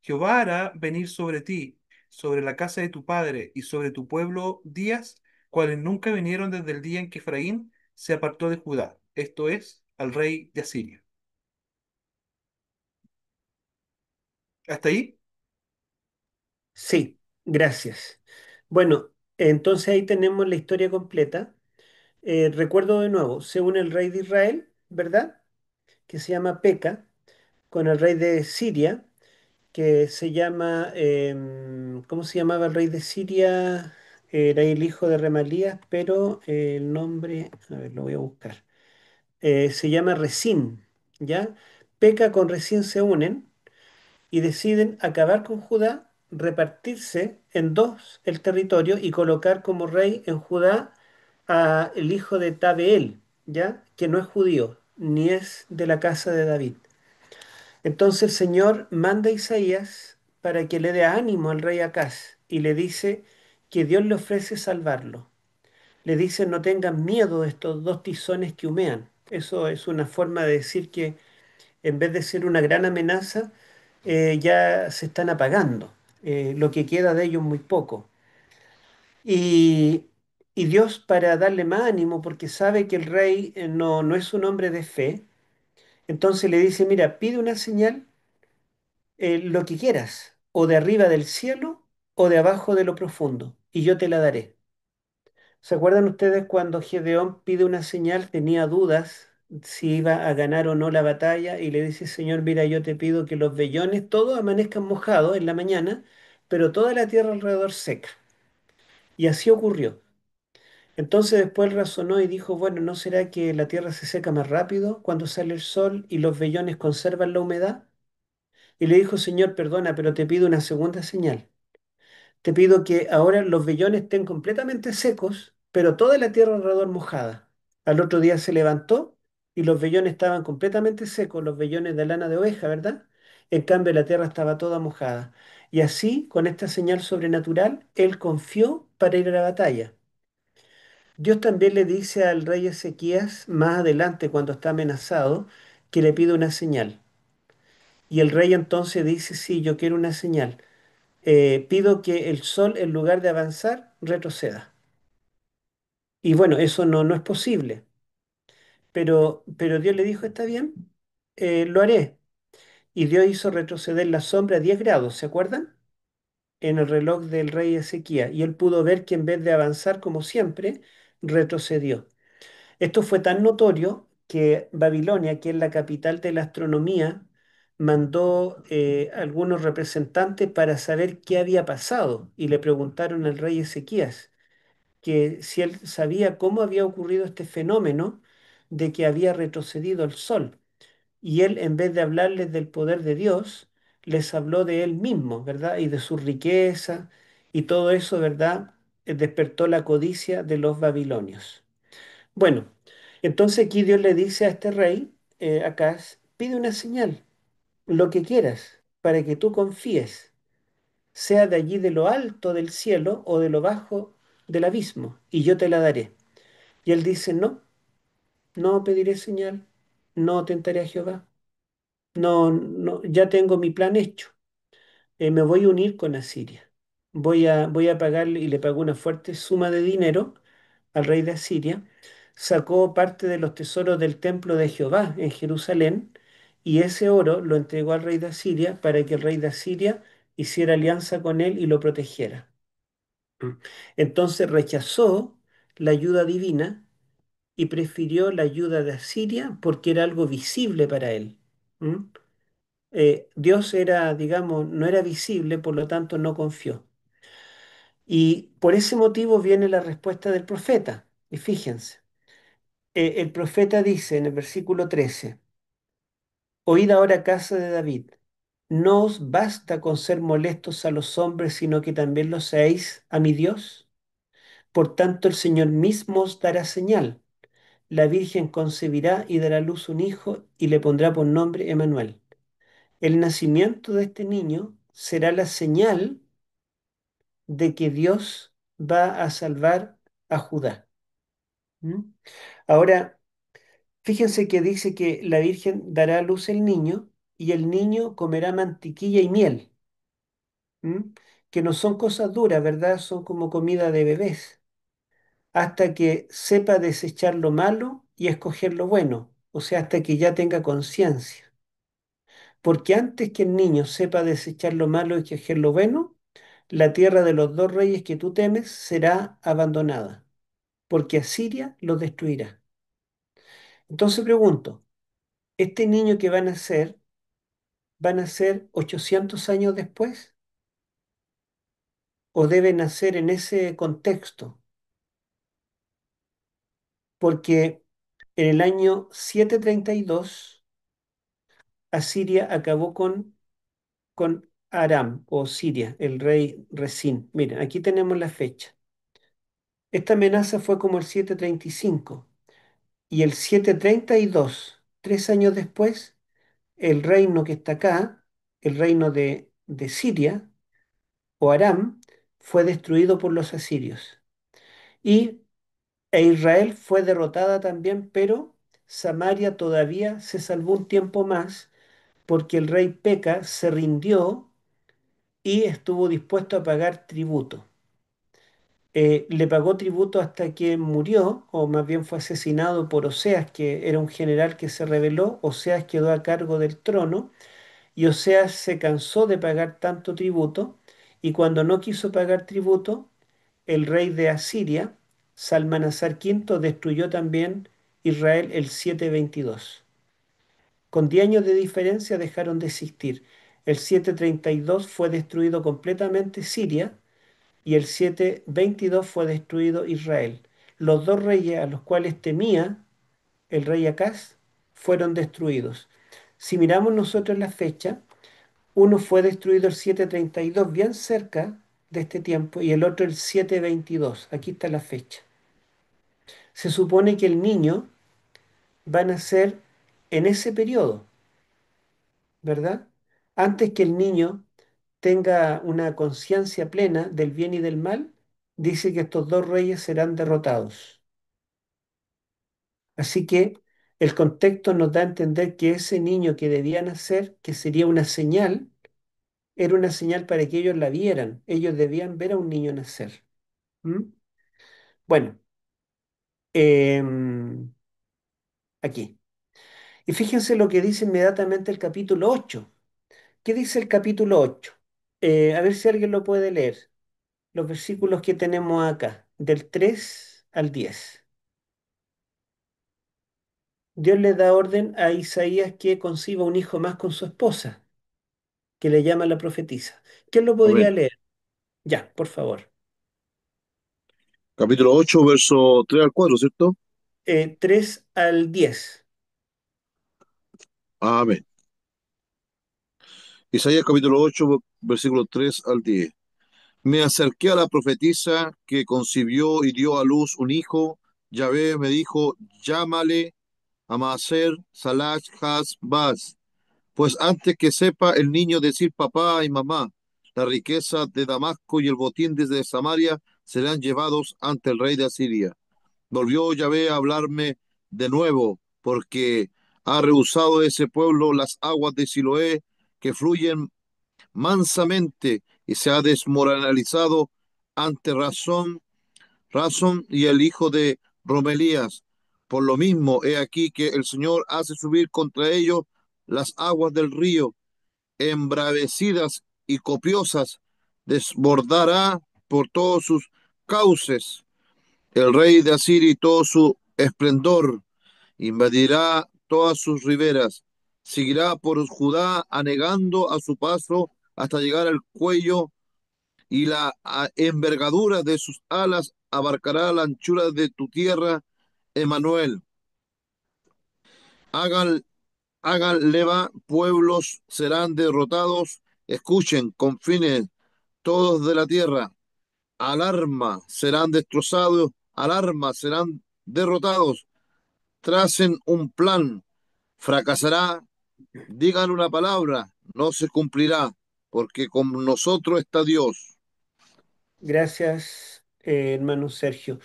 Jehová hará venir sobre ti, sobre la casa de tu padre y sobre tu pueblo días, cuales nunca vinieron desde el día en que Efraín se apartó de Judá, esto es, al rey de Asiria. ¿Hasta ahí? Sí, gracias. Bueno, entonces ahí tenemos la historia completa. Recuerdo de nuevo, se une el rey de Israel, ¿verdad? Que se llama Peca, con el rey de Siria, que se llama, ¿cómo se llamaba el rey de Siria? Era el hijo de Remalías, pero el nombre, a ver, lo voy a buscar. Se llama Resín, ¿ya? Peca con Resín se unen y deciden acabar con Judá, repartirse en dos el territorio y colocar como rey en Judá a el hijo de Tabeel, ¿ya? Que no es judío, ni es de la casa de David. Entonces el Señor manda a Isaías para que le dé ánimo al rey Acaz y le dice que Dios le ofrece salvarlo. Le dice no tengan miedo de estos dos tizones que humean. Eso es una forma de decir que en vez de ser una gran amenaza, ya se están apagando. Lo que queda de ellos muy poco. Y, y Dios, para darle más ánimo, porque sabe que el rey no es un hombre de fe, entonces le dice, mira, pide una señal, lo que quieras, o de arriba del cielo o de abajo de lo profundo, y yo te la daré. ¿Se acuerdan ustedes cuando Gedeón pide una señal? Tenía dudas si iba a ganar o no la batalla y le dice, Señor, mira, yo te pido que los vellones todos amanezcan mojados en la mañana, pero toda la tierra alrededor seca. Y así ocurrió. Entonces después él razonó y dijo, bueno, ¿no será que la tierra se seca más rápido cuando sale el sol y los vellones conservan la humedad? Y le dijo, Señor, perdona, pero te pido una segunda señal. Te pido que ahora los vellones estén completamente secos, pero toda la tierra alrededor mojada. Al otro día se levantó y los vellones estaban completamente secos, los vellones de lana de oveja, ¿verdad? En cambio, la tierra estaba toda mojada. Y así, con esta señal sobrenatural, él confió para ir a la batalla. Dios también le dice al rey Ezequías, más adelante, cuando está amenazado, que le pide una señal. Y el rey entonces dice, sí, yo quiero una señal. Pido que el sol, en lugar de avanzar, retroceda. Y bueno, eso no es posible. Pero Dios le dijo, está bien, lo haré. Y Dios hizo retroceder la sombra 10 grados, ¿se acuerdan? En el reloj del rey Ezequías. Y él pudo ver que en vez de avanzar como siempre, retrocedió. Esto fue tan notorio que Babilonia, que es la capital de la astronomía, mandó algunos representantes para saber qué había pasado y le preguntaron al rey Ezequías que si él sabía cómo había ocurrido este fenómeno de que había retrocedido el sol. Y él, en vez de hablarles del poder de Dios, les habló de él mismo, ¿verdad? Y de su riqueza y todo eso, ¿verdad? Despertó la codicia de los babilonios. Bueno, entonces aquí Dios le dice a este rey, Acaz, pide una señal, lo que quieras, para que tú confíes, sea de allí de lo alto del cielo o de lo bajo del abismo, y yo te la daré. Y él dice, no, no pediré señal, no tentaré a Jehová, no, ya tengo mi plan hecho. Me voy a unir con Asiria. Voy a pagarle, y le pagó una fuerte suma de dinero al rey de Asiria. Sacó parte de los tesoros del templo de Jehová en Jerusalén, y ese oro lo entregó al rey de Asiria para que el rey de Asiria hiciera alianza con él y lo protegiera. Mm. Entonces rechazó la ayuda divina y prefirió la ayuda de Asiria porque era algo visible para él. ¿Mm? Dios era, digamos, no era visible, por lo tanto no confió. Y por ese motivo viene la respuesta del profeta. Y fíjense, el profeta dice en el versículo 13, oíd ahora casa de David, no os basta con ser molestos a los hombres, sino que también lo seáis a mi Dios. Por tanto, el Señor mismo os dará señal. la Virgen concebirá y dará a luz un hijo y le pondrá por nombre Emanuel. El nacimiento de este niño será la señal de que Dios va a salvar a Judá. ¿Mm? Ahora, fíjense que dice que la Virgen dará a luz el niño y el niño comerá mantequilla y miel. ¿Mm? Que no son cosas duras, ¿verdad? Son como comida de bebés, hasta que sepa desechar lo malo y escoger lo bueno, o sea, hasta que ya tenga conciencia. Porque antes que el niño sepa desechar lo malo y escoger lo bueno, la tierra de los dos reyes que tú temes será abandonada, porque Asiria lo destruirá. Entonces pregunto, ¿este niño que va a nacer 800 años después o debe nacer en ese contexto? Porque en el año 732 Asiria acabó con Aram o Siria, el rey Resín. Miren, aquí tenemos la fecha. Esta amenaza fue como el 735 y el 732, 3 años después, el reino que está acá, el reino de Siria o Aram, fue destruido por los asirios. Y, Israel fue derrotada también, pero Samaria todavía se salvó un tiempo más porque el rey Peca se rindió y estuvo dispuesto a pagar tributo. Le pagó tributo hasta que murió, o más bien fue asesinado por Oseas, que era un general que se rebeló. Oseas quedó a cargo del trono y Oseas se cansó de pagar tanto tributo y cuando no quiso pagar tributo, el rey de Asiria, Salmanasar V, destruyó también Israel el 722. Con 10 años de diferencia dejaron de existir. El 732 fue destruido completamente Siria y el 722 fue destruido Israel. Los dos reyes a los cuales temía el rey Acaz fueron destruidos. Si miramos nosotros la fecha, uno fue destruido el 732, bien cerca de este tiempo, y el otro el 722. Aquí está la fecha. Se supone que el niño va a nacer en ese periodo, ¿verdad? Antes que el niño tenga una conciencia plena del bien y del mal, dice que estos dos reyes serán derrotados. Así que el contexto nos da a entender que ese niño que debía nacer, que sería una señal, era una señal para que ellos la vieran. Ellos debían ver a un niño nacer. ¿Mm? Bueno, aquí. Y fíjense lo que dice inmediatamente el capítulo 8. ¿Qué dice el capítulo 8? A ver si alguien lo puede leer. Los versículos que tenemos acá, del 3 al 10. Dios le da orden a Isaías que conciba un hijo más con su esposa, que le llama la profetisa. ¿Quién lo podría Amén. leer? Ya, por favor. Capítulo 8 verso 3 al 4, ¿cierto? 3 al 10. Amén. Isaías capítulo 8 versículo 3 al 10. Me acerqué a la profetisa que concibió y dio a luz un hijo. Yahvé me dijo, llámale a Maaser Salach Has Baz, pues antes que sepa el niño decir papá y mamá, la riqueza de Damasco y el botín desde Samaria serán llevados ante el rey de Asiria. Volvió Yahvé a hablarme de nuevo, porque ha rehusado ese pueblo las aguas de Siloé que fluyen mansamente y se ha desmoralizado ante Razón y el hijo de Romelías. Por lo mismo, he aquí que el Señor hace subir contra ellos las aguas del río, embravecidas y copiosas, desbordará por todos sus cauces. El rey de Asiria y todo su esplendor invadirá todas sus riberas, seguirá por Judá anegando a su paso hasta llegar al cuello y la envergadura de sus alas abarcará la anchura de tu tierra, Emanuel. Hagan, hagan leva, pueblos serán derrotados, escuchen, confines todos de la tierra, alarma, serán destrozados, alarma, serán derrotados, tracen un plan, fracasará, digan una palabra, no se cumplirá, porque con nosotros está Dios. Gracias, hermano Sergio.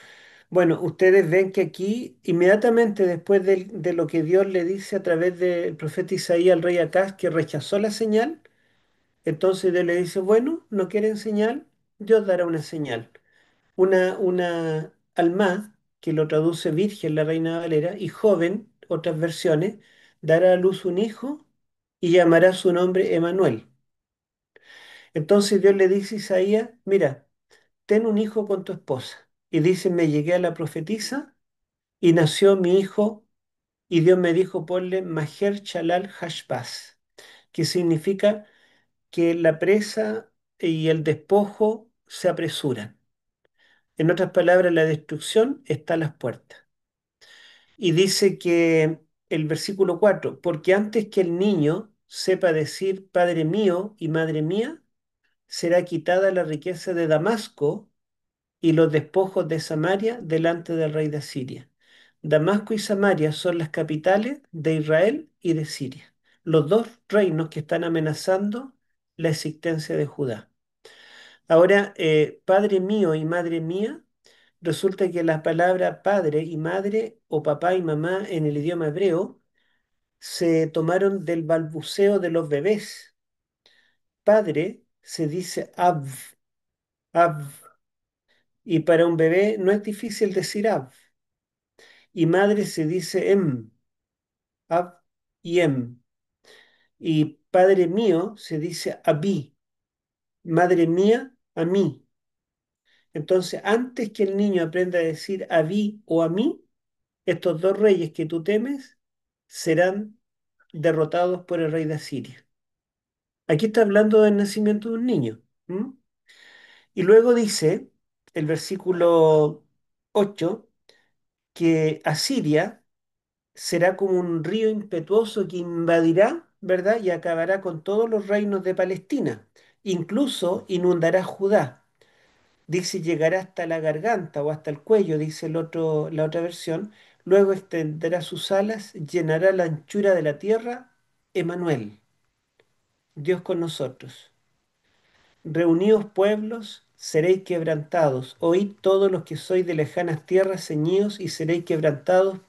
Bueno, ustedes ven que aquí, inmediatamente después de lo que Dios le dice a través del profeta Isaías al rey Acaz, que rechazó la señal, entonces Dios le dice, bueno, no quieren señal, Dios dará una señal. Una alma, que lo traduce virgen, la Reina Valera, y joven, otras versiones, dará a luz un hijo y llamará su nombre Emanuel. Entonces Dios le dice a Isaías, mira, ten un hijo con tu esposa. Y dice, me llegué a la profetisa y nació mi hijo y Dios me dijo, ponle Maher Shalal Hashbaz, que significa que la presa y el despojo se apresuran. En otras palabras, la destrucción está a las puertas. Y dice que el versículo 4 porque antes que el niño sepa decir, Padre mío y Madre mía, será quitada la riqueza de Damasco y los despojos de Samaria delante del rey de Asiria. Damasco y Samaria son las capitales de Israel y de Siria, los dos reinos que están amenazando la existencia de Judá. Ahora, Padre mío y Madre mía, resulta que la palabra padre y madre o papá y mamá en el idioma hebreo se tomaron del balbuceo de los bebés. Padre se dice Av, Av, y para un bebé no es difícil decir Av. Y madre se dice Ab y Y padre mío se dice Abí, madre mía, a mí. Entonces, antes que el niño aprenda a decir Abí o a mí, estos dos reyes que tú temes serán derrotados por el rey de Asiria. Aquí está hablando del nacimiento de un niño. ¿M? Y luego dice el versículo 8 que Asiria será como un río impetuoso que invadirá, ¿verdad? Y acabará con todos los reinos de Palestina. Incluso inundará Judá. Dice, llegará hasta la garganta o hasta el cuello, dice la otra versión. Luego extenderá sus alas, llenará la anchura de la tierra. Emanuel, Dios con nosotros. Reuníos pueblos, seréis quebrantados. Oíd todos los que sois de lejanas tierras, ceñidos y seréis quebrantados.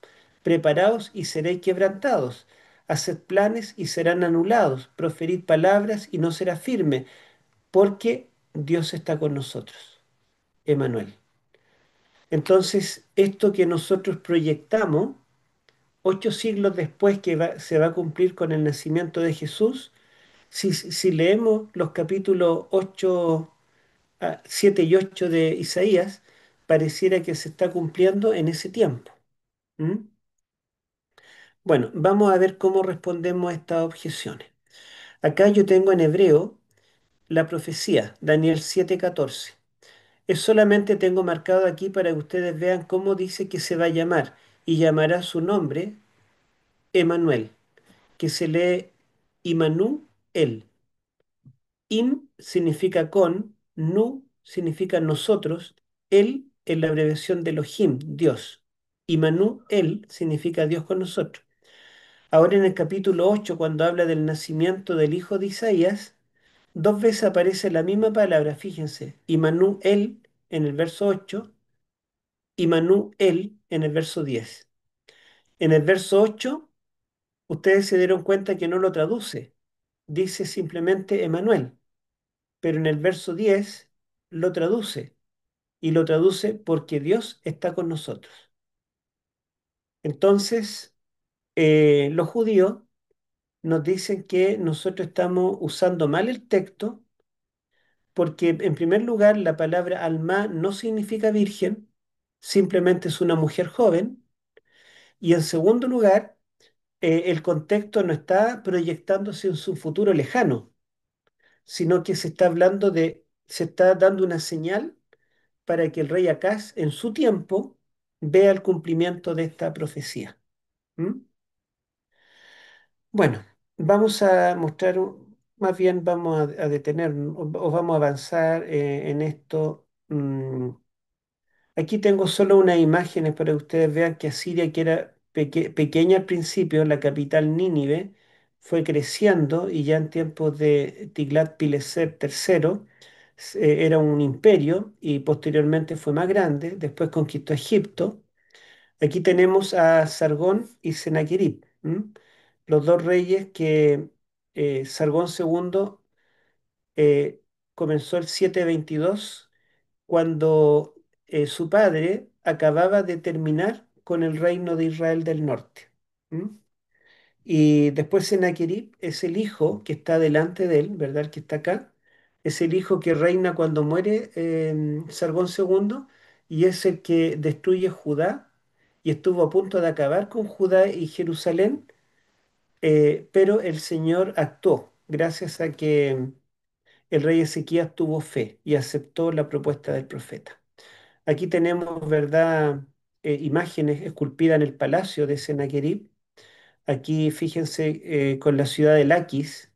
Preparaos y seréis quebrantados. Haced planes y serán anulados. Proferid palabras y no será firme, porque Dios está con nosotros. Emanuel. Entonces, esto que nosotros proyectamos, 8 siglos después que se va a cumplir con el nacimiento de Jesús, si leemos los capítulos 7 y 8 de Isaías, pareciera que se está cumpliendo en ese tiempo. ¿Mm? Bueno, vamos a ver cómo respondemos a estas objeciones. Acá yo tengo en hebreo la profecía, Daniel 7:14. Es solamente tengo marcado aquí para que ustedes vean cómo dice que se va a llamar y llamará su nombre Emanuel, que se lee Imanu él. Im significa con, nu significa nosotros, él es la abreviación de Elohim, Dios. Imanu él significa Dios con nosotros. Ahora en el capítulo 8, cuando habla del nacimiento del hijo de Isaías, dos veces aparece la misma palabra, fíjense, Imanu él en el verso 8 y Manu él en el verso 10. En el verso 8, ustedes se dieron cuenta que no lo traduce, dice simplemente Emanuel, pero en el verso 10 lo traduce y lo traduce porque Dios está con nosotros. Entonces, los judíos nos dicen que nosotros estamos usando mal el texto porque en primer lugar la palabra alma no significa virgen, simplemente es una mujer joven, y en segundo lugar, el contexto no está proyectándose en su futuro lejano, sino que se está hablando se está dando una señal para que el rey Acaz en su tiempo vea el cumplimiento de esta profecía. ¿Mm? Bueno, vamos a mostrar, más bien vamos a detenernos o vamos a avanzar en esto. Aquí tengo solo unas imágenes para que ustedes vean que Asiria quiera pequeña al principio, la capital Nínive fue creciendo y ya en tiempos de Tiglat-Pileser III era un imperio y posteriormente fue más grande, después conquistó Egipto. Aquí tenemos a Sargón y Sennacherib, ¿m? Los dos reyes que Sargón II eh, comenzó el 722 cuando su padre acababa de terminar con el reino de Israel del norte. ¿M? Y después Sennacherib es el hijo que está delante de él, ¿verdad? El que está acá. Es el hijo que reina cuando muere Sargón II y es el que destruye Judá y estuvo a punto de acabar con Judá y Jerusalén, pero el Señor actuó gracias a que el rey Ezequías tuvo fe y aceptó la propuesta del profeta. Aquí tenemos, ¿verdad? Imágenes esculpidas en el palacio de Sennacherib. Aquí fíjense con la ciudad de Laquis,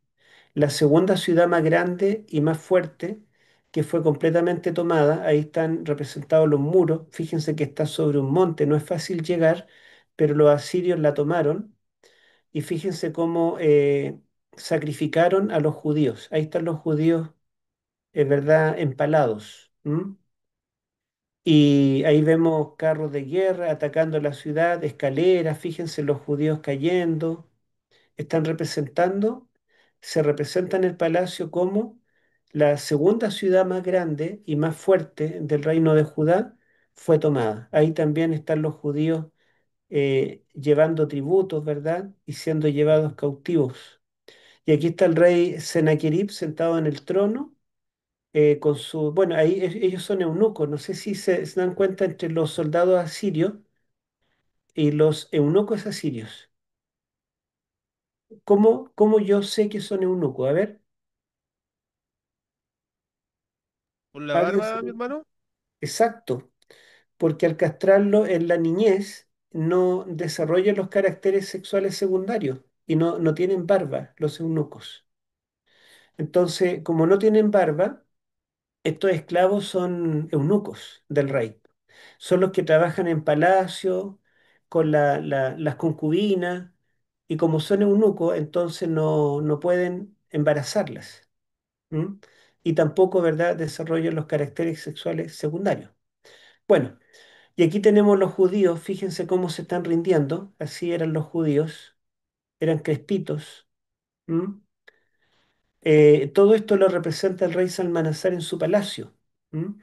la segunda ciudad más grande y más fuerte que fue completamente tomada. Ahí están representados los muros. Fíjense que está sobre un monte, no es fácil llegar, pero los asirios la tomaron. Y fíjense cómo sacrificaron a los judíos. Ahí están los judíos, es verdad, empalados. ¿M? Y ahí vemos carros de guerra atacando la ciudad, escaleras, fíjense los judíos cayendo. Están representando, se representa en el palacio como la segunda ciudad más grande y más fuerte del reino de Judá fue tomada. Ahí también están los judíos llevando tributos, ¿verdad? Y siendo llevados cautivos. Y aquí está el rey Sennacherib sentado en el trono con su... Bueno, ahí ellos son eunucos. No sé si se dan cuenta entre los soldados asirios y los eunucos asirios. ¿Cómo yo sé que son eunucos? A ver, ¿Por la alguien se... barba, mi hermano? Exacto, porque al castrarlo en la niñez no desarrollan los caracteres sexuales secundarios y no tienen barba los eunucos. Entonces, como no tienen barba, estos esclavos son eunucos del rey. Son los que trabajan en palacio con las concubinas y como son eunucos, entonces no pueden embarazarlas. ¿M? Y tampoco, ¿verdad?, desarrollan los caracteres sexuales secundarios. Bueno, y aquí tenemos los judíos, fíjense cómo se están rindiendo, así eran los judíos, eran crespitos. ¿M? Todo esto lo representa el rey Salmanasar en su palacio. ¿M?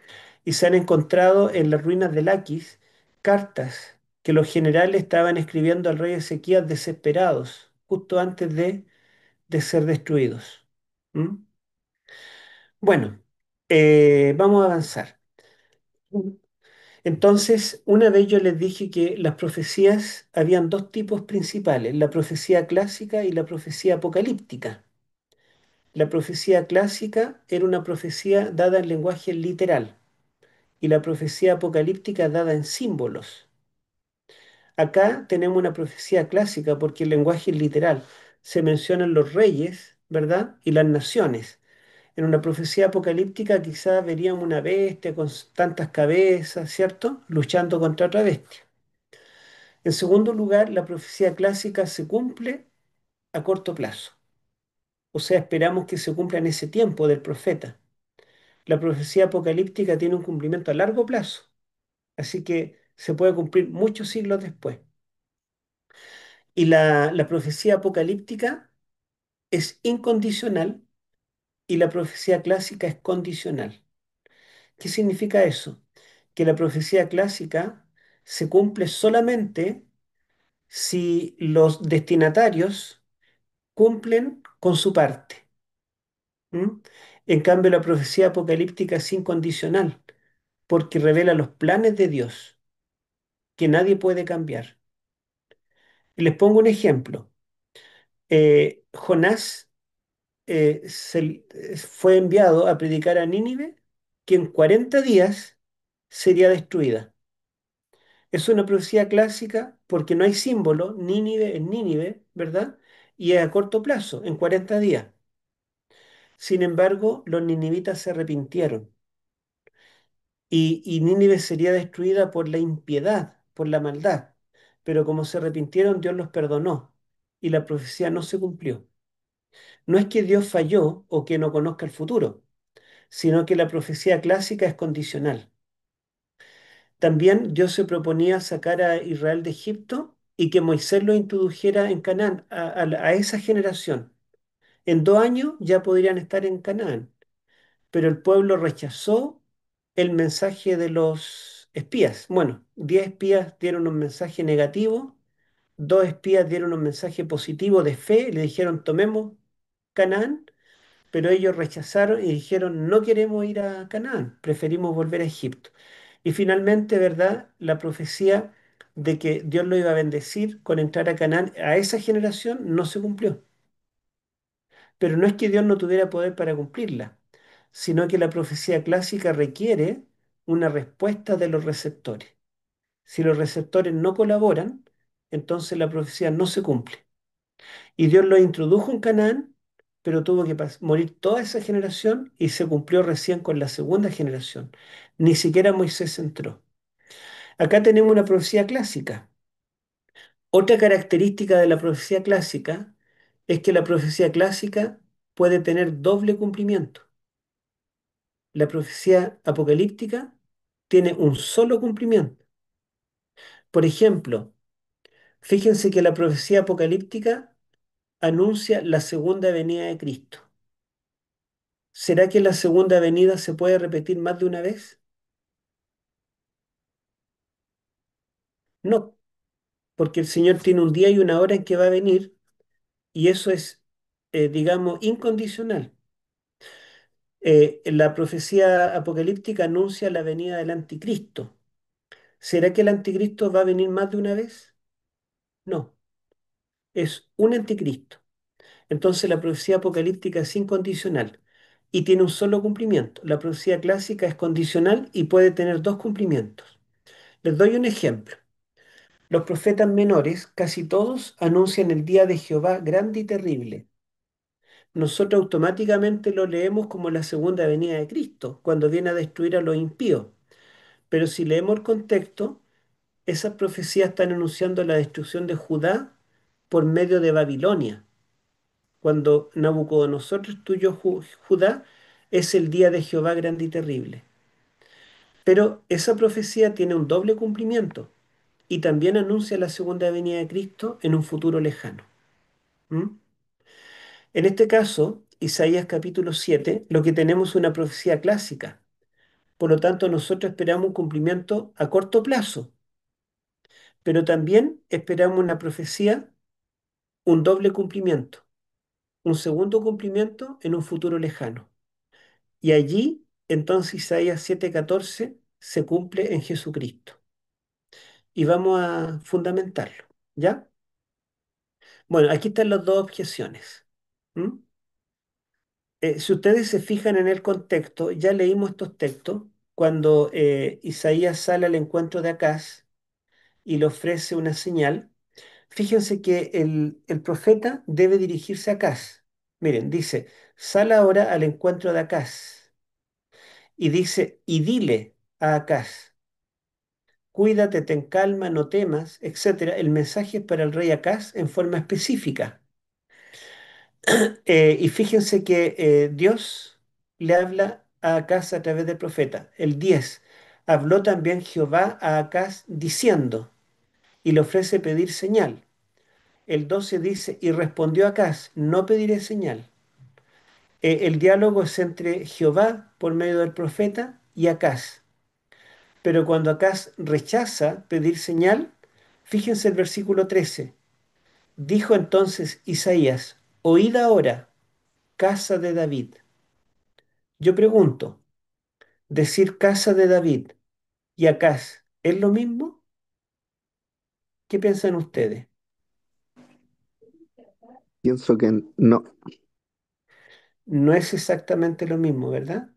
Y se han encontrado en las ruinas de Laquis cartas que los generales estaban escribiendo al rey Ezequías desesperados, justo antes de ser destruidos. ¿M? Bueno, vamos a avanzar. Entonces, una vez yo les dije que las profecías habían dos tipos principales, la profecía clásica y la profecía apocalíptica. La profecía clásica era una profecía dada en lenguaje literal y la profecía apocalíptica dada en símbolos. Acá tenemos una profecía clásica porque el lenguaje es literal. Se mencionan los reyes, ¿verdad? Y las naciones. En una profecía apocalíptica quizás veríamos una bestia con tantas cabezas, ¿cierto? Luchando contra otra bestia. En segundo lugar, la profecía clásica se cumple a corto plazo. O sea, esperamos que se cumpla en ese tiempo del profeta. La profecía apocalíptica tiene un cumplimiento a largo plazo, así que se puede cumplir muchos siglos después. Y la profecía apocalíptica es incondicional y la profecía clásica es condicional. ¿Qué significa eso? Que la profecía clásica se cumple solamente si los destinatarios cumplen con su parte. ¿M? En cambio, la profecía apocalíptica es incondicional porque revela los planes de Dios que nadie puede cambiar. Y les pongo un ejemplo. Jonás fue enviado a predicar a Nínive que en 40 días sería destruida. Es una profecía clásica porque no hay símbolo, Nínive en Nínive, ¿verdad? Y es a corto plazo, en 40 días. Sin embargo, los ninivitas se arrepintieron y Nínive sería destruida por la impiedad, por la maldad. pero como se arrepintieron, Dios los perdonó y la profecía no se cumplió. No es que Dios falló o que no conozca el futuro, sino que la profecía clásica es condicional. También Dios se proponía sacar a Israel de Egipto y que Moisés lo introdujera en Canaán a esa generación. En 2 años ya podrían estar en Canaán, pero el pueblo rechazó el mensaje de los espías. Bueno, 10 espías dieron un mensaje negativo, 2 espías dieron un mensaje positivo de fe, le dijeron tomemos Canaán, pero ellos rechazaron y dijeron no queremos ir a Canaán, preferimos volver a Egipto. Y finalmente, ¿verdad? La profecía de que Dios lo iba a bendecir con entrar a Canaán a esa generación no se cumplió. Pero no es que Dios no tuviera poder para cumplirla, sino que la profecía clásica requiere una respuesta de los receptores. Si los receptores no colaboran, entonces la profecía no se cumple. Y Dios lo introdujo en Canaán, pero tuvo que morir toda esa generación y se cumplió recién con la segunda generación. Ni siquiera Moisés entró. Acá tenemos una profecía clásica. Otra característica de la profecía clásica es que la profecía clásica puede tener doble cumplimiento. La profecía apocalíptica tiene un solo cumplimiento. Por ejemplo, fíjense que la profecía apocalíptica anuncia la segunda venida de Cristo. ¿Será que la segunda venida se puede repetir más de una vez? No, porque el Señor tiene un día y una hora en que va a venir y eso es, digamos, incondicional. La profecía apocalíptica anuncia la venida del anticristo. ¿Será que el anticristo va a venir más de una vez? No, es un anticristo. Entonces la profecía apocalíptica es incondicional y tiene un solo cumplimiento. La profecía clásica es condicional y puede tener dos cumplimientos. Les doy un ejemplo. Los profetas menores, casi todos, anuncian el día de Jehová grande y terrible. Nosotros automáticamente lo leemos como la segunda venida de Cristo, cuando viene a destruir a los impíos. Pero si leemos el contexto, esas profecías están anunciando la destrucción de Judá por medio de Babilonia. Cuando Nabucodonosor destruyó Judá, es el día de Jehová grande y terrible. Pero esa profecía tiene un doble cumplimiento y también anuncia la segunda venida de Cristo en un futuro lejano. ¿Mm? En este caso, Isaías capítulo 7, lo que tenemos es una profecía clásica. Por lo tanto, nosotros esperamos un cumplimiento a corto plazo, pero también esperamos una profecía, un doble cumplimiento, un segundo cumplimiento en un futuro lejano. Y allí, entonces, Isaías 7:14 se cumple en Jesucristo. Y vamos a fundamentarlo, ¿ya? Bueno, aquí están las dos objeciones. ¿Mm? Si ustedes se fijan en el contexto, ya leímos estos textos cuando Isaías sale al encuentro de Acaz y le ofrece una señal. Fíjense que el profeta debe dirigirse a Acaz. Miren, dice, sal ahora al encuentro de Acaz. Y dice, y dile a Acaz, cuídate, ten calma, no temas, etcétera. El mensaje es para el rey Acaz en forma específica. Y fíjense que Dios le habla a Acaz a través del profeta. El 10. Habló también Jehová a Acaz diciendo, y le ofrece pedir señal. El 12 dice, y respondió Acaz, no pediré señal. El diálogo es entre Jehová por medio del profeta y Acaz. Pero cuando Acaz rechaza pedir señal, fíjense el versículo 13. Dijo entonces Isaías, oíd ahora, casa de David. Yo pregunto, decir casa de David y Acaz, ¿es lo mismo? ¿Qué piensan ustedes? Pienso que no. No es exactamente lo mismo, ¿verdad?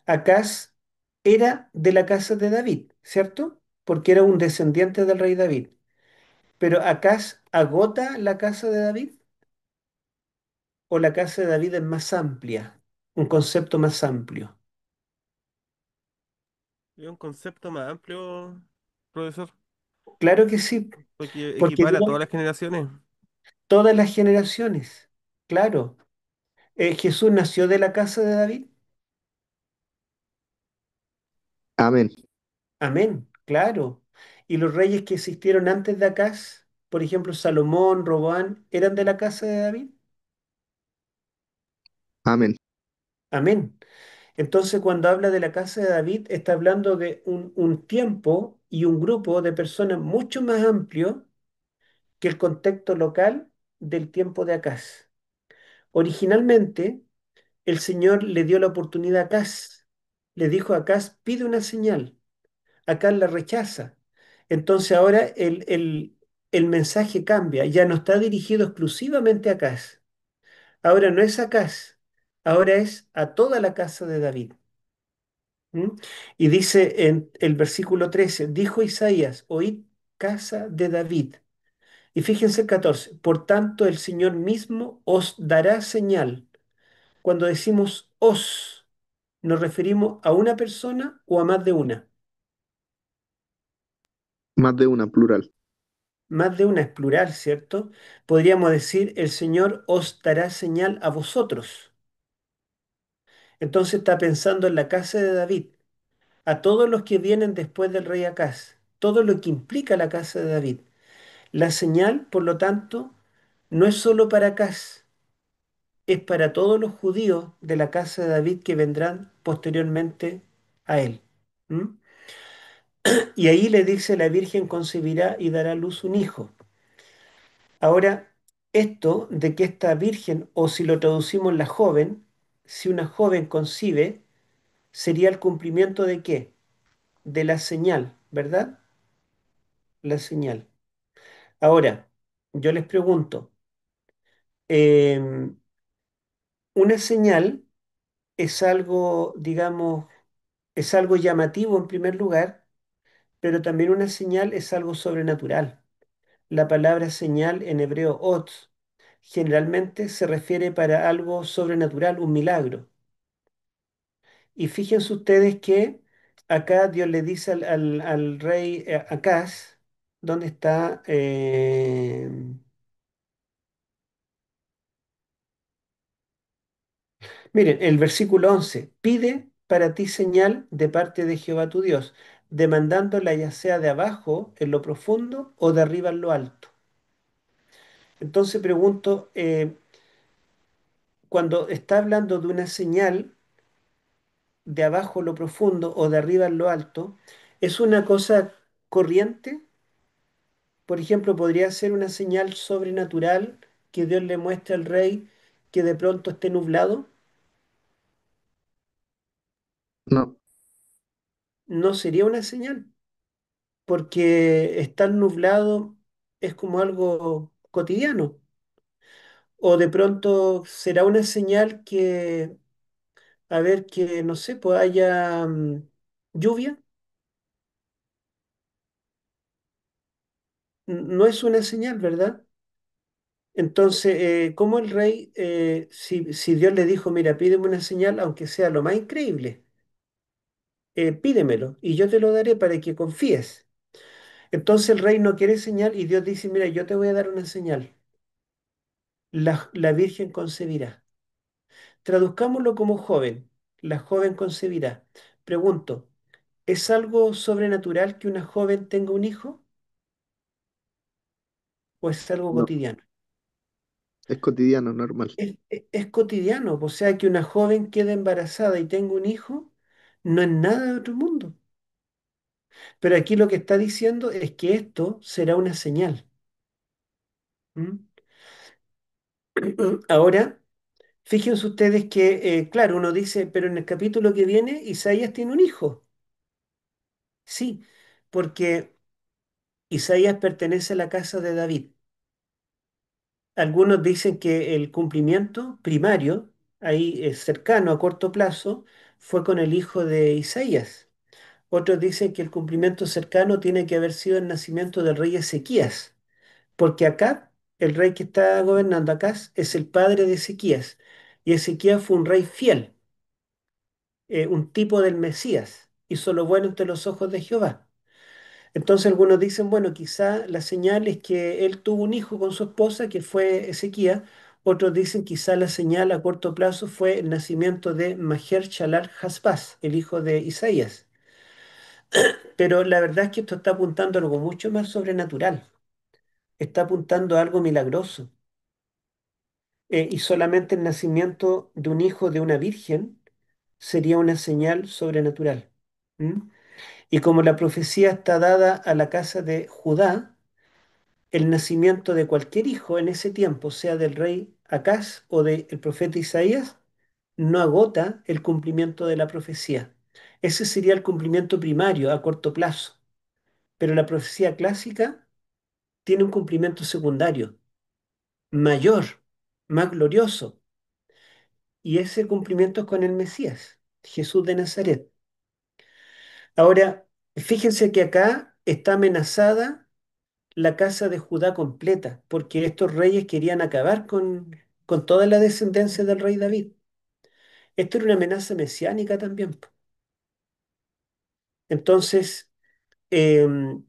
Acaz era de la casa de David, ¿cierto? Porque era un descendiente del rey David. Pero Acaz agota la casa de David o la casa de David es más amplia, un concepto más amplio. Es un concepto más amplio, profesor. Claro que sí, porque porque equipara a Dios, todas las generaciones. todas las generaciones, claro. Jesús nació de la casa de David. Amén. Amén, claro. Y los reyes que existieron antes de Acaz, por ejemplo, Salomón, Roboán, ¿eran de la casa de David? Amén. Amén. Entonces, cuando habla de la casa de David, está hablando de un tiempo y un grupo de personas mucho más amplio que el contexto local del tiempo de Acaz. Originalmente, el Señor le dio la oportunidad a Acaz. Le dijo a Acaz, pide una señal. Acaz la rechaza. Entonces ahora el mensaje cambia, ya no está dirigido exclusivamente a Acaz. Ahora no es a Acaz, ahora es a toda la casa de David. ¿Mm? Y dice en el versículo 13, dijo Isaías, oíd casa de David. Y fíjense el 14, por tanto el Señor mismo os dará señal. Cuando decimos os, nos referimos a una persona o a más de una. Más de una, plural. Más de una es plural, ¿cierto? Podríamos decir, el Señor os dará señal a vosotros. Entonces está pensando en la casa de David, a todos los que vienen después del rey Acaz, todo lo que implica la casa de David. La señal, por lo tanto, no es solo para Acaz, es para todos los judíos de la casa de David que vendrán posteriormente a él. ¿Mm? Y ahí le dice, la Virgen concebirá y dará a luz un hijo. Ahora, esto de que esta virgen, o si lo traducimos la joven, si una joven concibe, sería el cumplimiento de qué? De la señal, ¿verdad? La señal. Ahora, yo les pregunto, em, una señal es algo, digamos, es algo llamativo en primer lugar, pero también una señal es algo sobrenatural. La palabra señal en hebreo ots generalmente se refiere para algo sobrenatural, un milagro. Y fíjense ustedes que acá Dios le dice al rey Acaz, ¿dónde está? Miren, el versículo 11, pide para ti señal de parte de Jehová tu Dios, demandándola ya sea de abajo en lo profundo o de arriba en lo alto. Entonces pregunto, cuando está hablando de una señal de abajo en lo profundo o de arriba en lo alto, ¿es una cosa corriente? Por ejemplo, podría ser una señal sobrenatural que Dios le muestre al rey que de pronto esté nublado. No, No sería una señal, porque estar nublado es como algo cotidiano. O de pronto será una señal que, a ver, que no sé, pues haya lluvia. No es una señal, ¿verdad? Entonces, ¿cómo el rey, si Dios le dijo, mira, pídeme una señal, aunque sea lo más increíble? Pídemelo y yo te lo daré para que confíes. Entonces el rey no quiere señal y Dios dice, mira, yo te voy a dar una señal. La virgen concebirá. Traduzcámoslo como joven. La joven concebirá. Pregunto, ¿es algo sobrenatural que una joven tenga un hijo o es algo no. cotidiano? Es cotidiano, normal. Es cotidiano, o sea, que una joven quede embarazada y tenga un hijo no es nada de otro mundo. Pero aquí lo que está diciendo es que esto será una señal. ¿Mm? Ahora, fíjense ustedes que, claro, uno dice, pero en el capítulo que viene, Isaías tiene un hijo. Sí, porque Isaías pertenece a la casa de David. Algunos dicen que el cumplimiento primario, ahí cercano a corto plazo, fue con el hijo de Isaías. Otros dicen que el cumplimiento cercano tiene que haber sido el nacimiento del rey Ezequías, porque acá, el rey que está gobernando acá, es el padre de Ezequías. Y Ezequías fue un rey fiel, un tipo del Mesías, hizo lo bueno ante los ojos de Jehová. Entonces algunos dicen, bueno, quizá la señal es que él tuvo un hijo con su esposa, que fue Ezequías. Otros dicen quizá la señal a corto plazo fue el nacimiento de Maher Shalal Hasbaz, el hijo de Isaías. Pero la verdad es que esto está apuntando a algo mucho más sobrenatural. Está apuntando a algo milagroso. Y solamente el nacimiento de un hijo de una virgen sería una señal sobrenatural. ¿Mm? Y como la profecía está dada a la casa de Judá, el nacimiento de cualquier hijo en ese tiempo, sea del rey Acaz o del profeta Isaías, no agota el cumplimiento de la profecía. Ese sería el cumplimiento primario a corto plazo. Pero la profecía clásica tiene un cumplimiento secundario, mayor, más glorioso. Y ese cumplimiento es con el Mesías, Jesús de Nazaret. Ahora, fíjense que acá está amenazada la casa de Judá completa, porque estos reyes querían acabar con toda la descendencia del rey David. Esto era una amenaza mesiánica también, po. Entonces, em,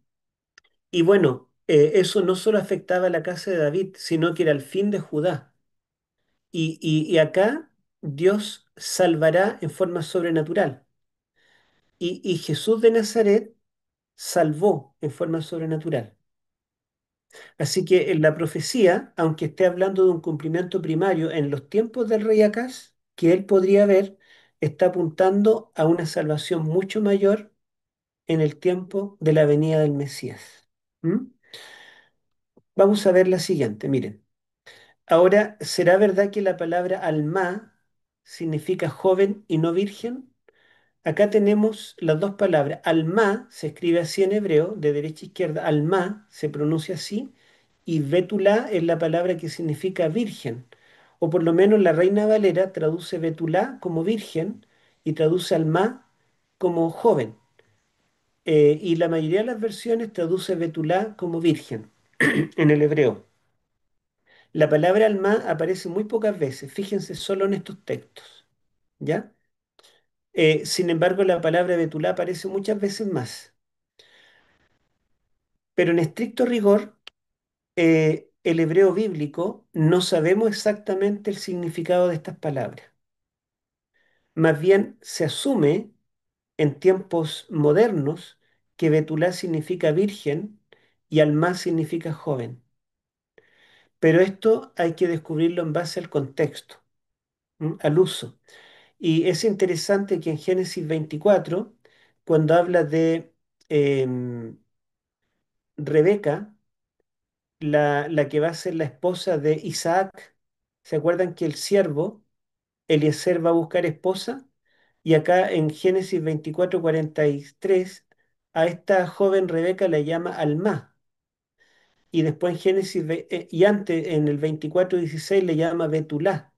y bueno, eso no solo afectaba a la casa de David, sino que era el fin de Judá. Y acá Dios salvará en forma sobrenatural. Y Jesús de Nazaret salvó en forma sobrenatural. Así que en la profecía, aunque esté hablando de un cumplimiento primario en los tiempos del rey Acaz, que él podría ver, está apuntando a una salvación mucho mayor en el tiempo de la venida del Mesías. ¿Mm? Vamos a ver la siguiente, miren. Ahora, ¿será verdad que la palabra alma significa joven y no virgen? Acá tenemos las dos palabras. Alma se escribe así en hebreo, de derecha a izquierda. Alma se pronuncia así. Y Betulá es la palabra que significa virgen. O por lo menos la Reina Valera traduce Betulá como virgen y traduce Alma como joven. Y la mayoría de las versiones traduce Betulá como virgen en el hebreo. La palabra Alma aparece muy pocas veces. Fíjense solo en estos textos. ¿Ya? Sin embargo, la palabra Betulá aparece muchas veces más. Pero en estricto rigor, el hebreo bíblico no sabemos exactamente el significado de estas palabras. Más bien se asume en tiempos modernos que Betulá significa virgen y Alma significa joven. Pero esto hay que descubrirlo en base al contexto, al uso. Y es interesante que en Génesis 24, cuando habla de em, Rebeca, la que va a ser la esposa de Isaac. ¿Se acuerdan que el siervo Eliezer va a buscar esposa? Y acá en Génesis 24:43 a esta joven Rebeca la llama Alma. Y después en y antes en el 24:16 le llama Betulá.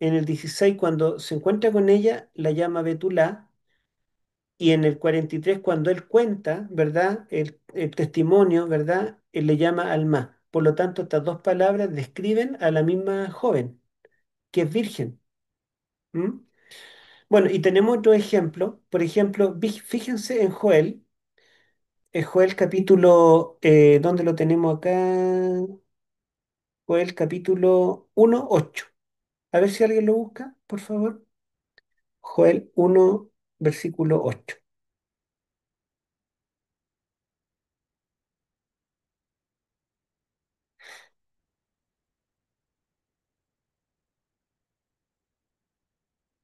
En el 16 cuando se encuentra con ella la llama Betulá. Y en el 43 cuando él cuenta, ¿verdad? El testimonio, ¿verdad? Él le llama Alma. Por lo tanto, estas dos palabras describen a la misma joven, que es virgen. ¿M? Bueno, y tenemos otro ejemplo. Por ejemplo, fíjense en Joel. Joel capítulo, ¿dónde lo tenemos acá? Joel capítulo 1:8. A ver si alguien lo busca, por favor. Joel 1, versículo 8.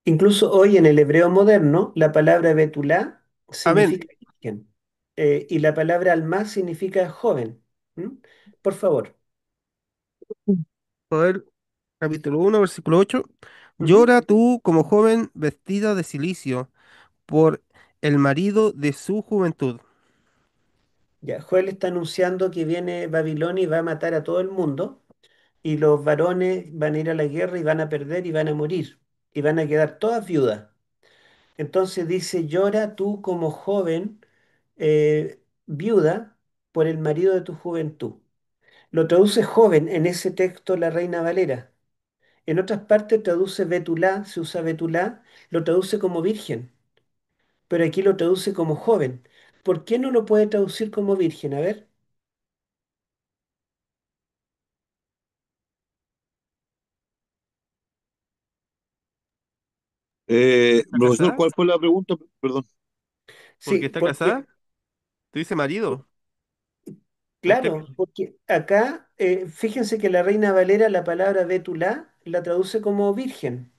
Incluso hoy en el hebreo moderno, la palabra betulá Amén. significa virgen, y la palabra alma significa joven. ¿Mm? Por favor. Joel, capítulo 1, versículo 8. Ujú. Llora tú como joven vestida de cilicio por el marido de su juventud. Ya, Joel está anunciando que viene Babilonia y va a matar a todo el mundo, y los varones van a ir a la guerra y van a perder y van a morir, y van a quedar todas viudas. Entonces dice, llora tú como joven viuda por el marido de tu juventud. Lo traduce joven en ese texto la Reina Valera. En otras partes traduce Betulá, se usa Betulá, lo traduce como virgen, pero aquí lo traduce como joven. ¿por qué no lo puede traducir como virgen? A ver. ¿Está Profesor, casada? ¿cuál fue la pregunta? Perdón. ¿Porque Sí, está porque, casada? Tú dices marido. El claro, término. porque acá, fíjense que la Reina Valera la palabra betulá la traduce como virgen.